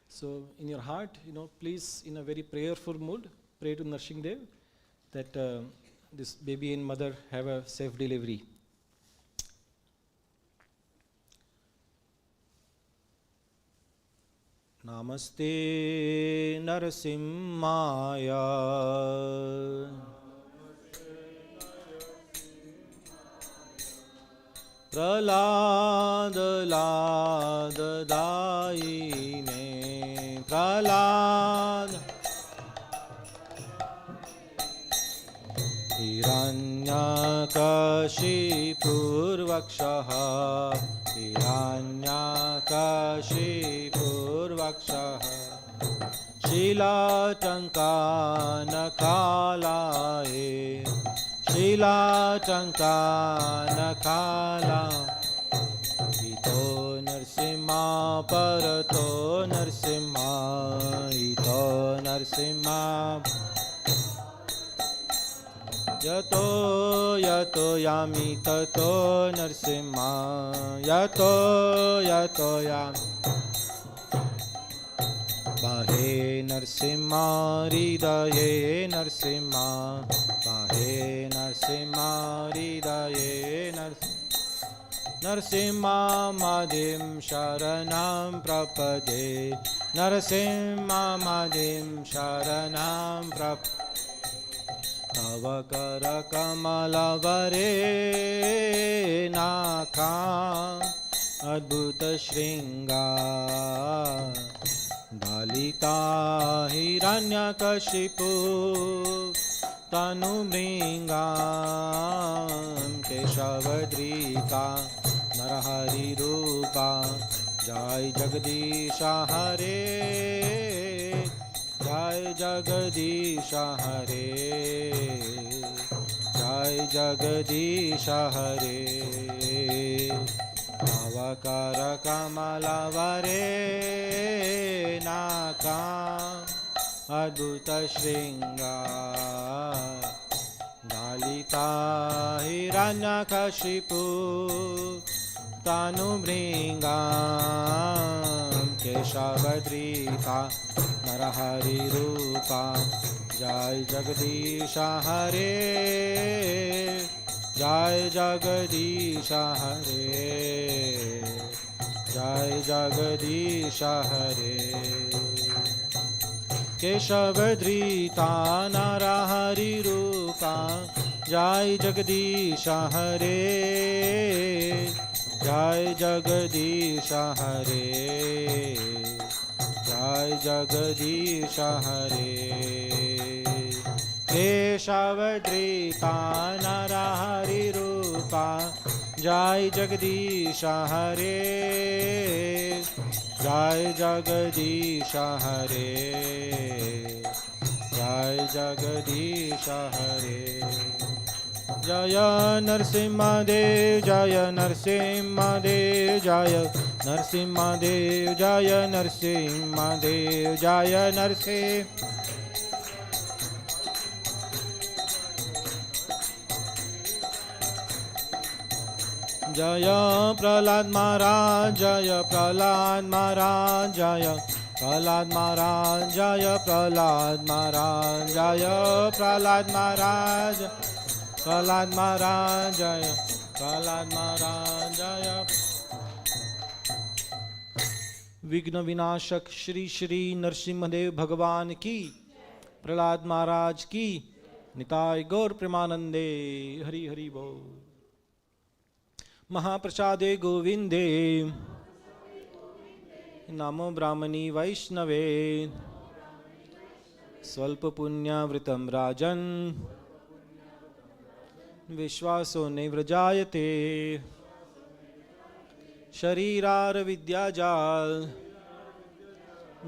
So in your heart, please in a very prayerful mood, pray to Nursing Dev that this baby and mother have a safe delivery. Namaste Narasimhaya Pralada Lada Daine Pralada हिरण्यकशिपुर्वक्षः हिरण्यकशिपुर्वक्षः शीलाटङ्कानखालाये शीलाटङ्कानखाला इतो नरसिंहा परतो नरसिंहा इतो नरसिंहा यतो यतो यामि ततो नरसिंहा यतो यतो यामि बाहे नरसिंहा हृदये नरसिंहा बाहे नरसिंहा हृदये नरसिंहा मादिं शरणं प्रपदे नरसिंहा मादिं शरणं प्रपदे तव करकमलवरे नाखाम् अद्भुतशृङ्गार बालिता हिरण्यकशिपु तनुभृङ्गां केशवधृता नरहरिरूपा जय जगदीश हरे जय जगदीश हरे जय जगदीश हरे भवकर कमलवरे नाका अद्भुत शृङ्गार बालिता हिरण्यकशिपु तनुभृङ्गां केशवधृता नरहरिरूपा जय जगदीश हरे जय जगदीश हरे जय जगदीश हरे केशवधृता नरहरिरूपा जय जगदीश हरे जय जगदीश हरे जय जगदीश हरे केशवधृता नरहरिरूपा जय जगदीश हरे जय जगदीश हरे जय जगदीश हरे जय नरसिंहदेव जय नरसिंहदेव जय नरसिंहदेव जय नरसिंहदेव जय नरसिंह जय प्रहलाद महाराज जय प्रहलाद महाराज जय प्रहलाद महाराज जय प्रहलाद महाराज जय प्रहलाद महाराज प्रहलाद महाराज जय प्रहलाद महाराज जय विघ्न विनाशक श्री श्री नरसिंहदेव भगवान की प्रहलाद महाराज की निताय गौर प्रेमानंदे हरि हरि बोल। महाप्रसादे गोविंदे नमो ब्राह्मणी वैष्णवे स्वल्प पुण्यावृतं राजन् विश्वासो नैव्रजायते शरीरार विद्याजाल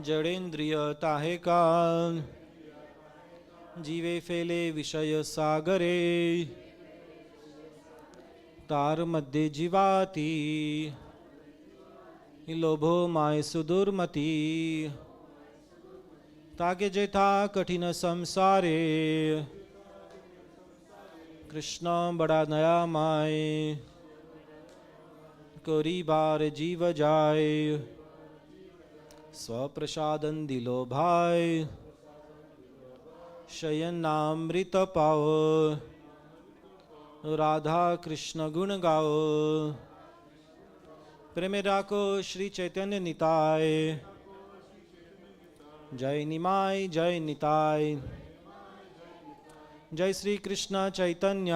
जड़ेन्द्रिय ताहे काल जीवे फैले विषय सागरे तार मध्य जीवाती लोभो माय सुदुर्मती ताके जेथा कठिन संसारे कृष्ण बड़ा नया माय कोरी बार जीव जाए स्वप्रसादन दिलो भाई शयन नामृत पाओ राधा कृष्ण गुण गाओ प्रेम राखो श्री चैतन्य निताय जय निमाय जय निताय जय श्री कृष्ण चैतन्य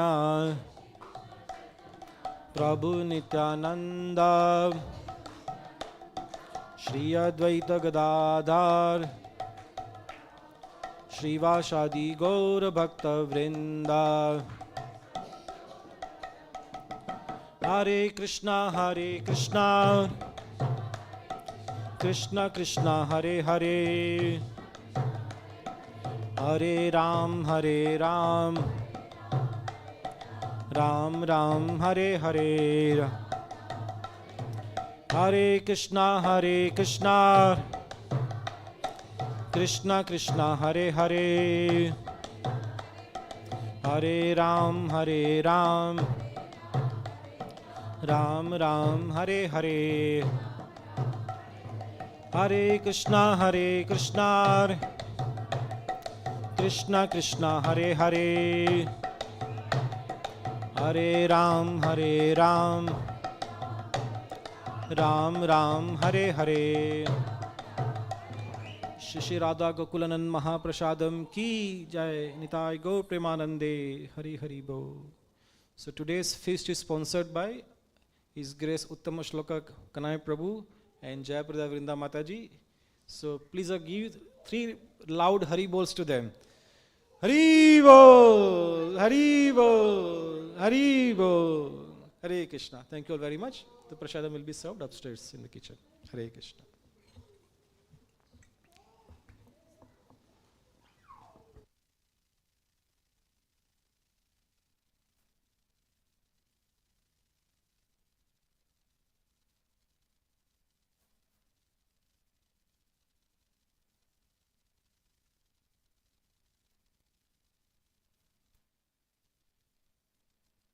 प्रभु नित्यानंद श्री अद्वैत गदाधर श्रीवासादि गौर भक्त वृंदा Hare Krishna, Krishna Krishna, Hare Hare, Hare Ram, Ram Ram, Hare Hare, Hare Krishna, Krishna Krishna, Hare Hare, Hare Ram, Ram Ram, Hare Hare, Hare Krishna, Krishna Krishna, Hare Hare, Hare Ram, Ram Ram, Hare Hare. Shri Radha Gokulanand Mahaprasadam ki jai, Nitai Gaur Premanande, Hari Hari Bo. So today's feast is sponsored by His Grace Uttama Shloka Kanai Prabhu and Jayaprada Vrinda Mataji. So please give 3 loud Hari Bols to them. Hari Bol, Hari Bol, Hari Bol. Hare Krishna. Thank you all very much. The prasadam will be served upstairs in the kitchen. Hare Krishna.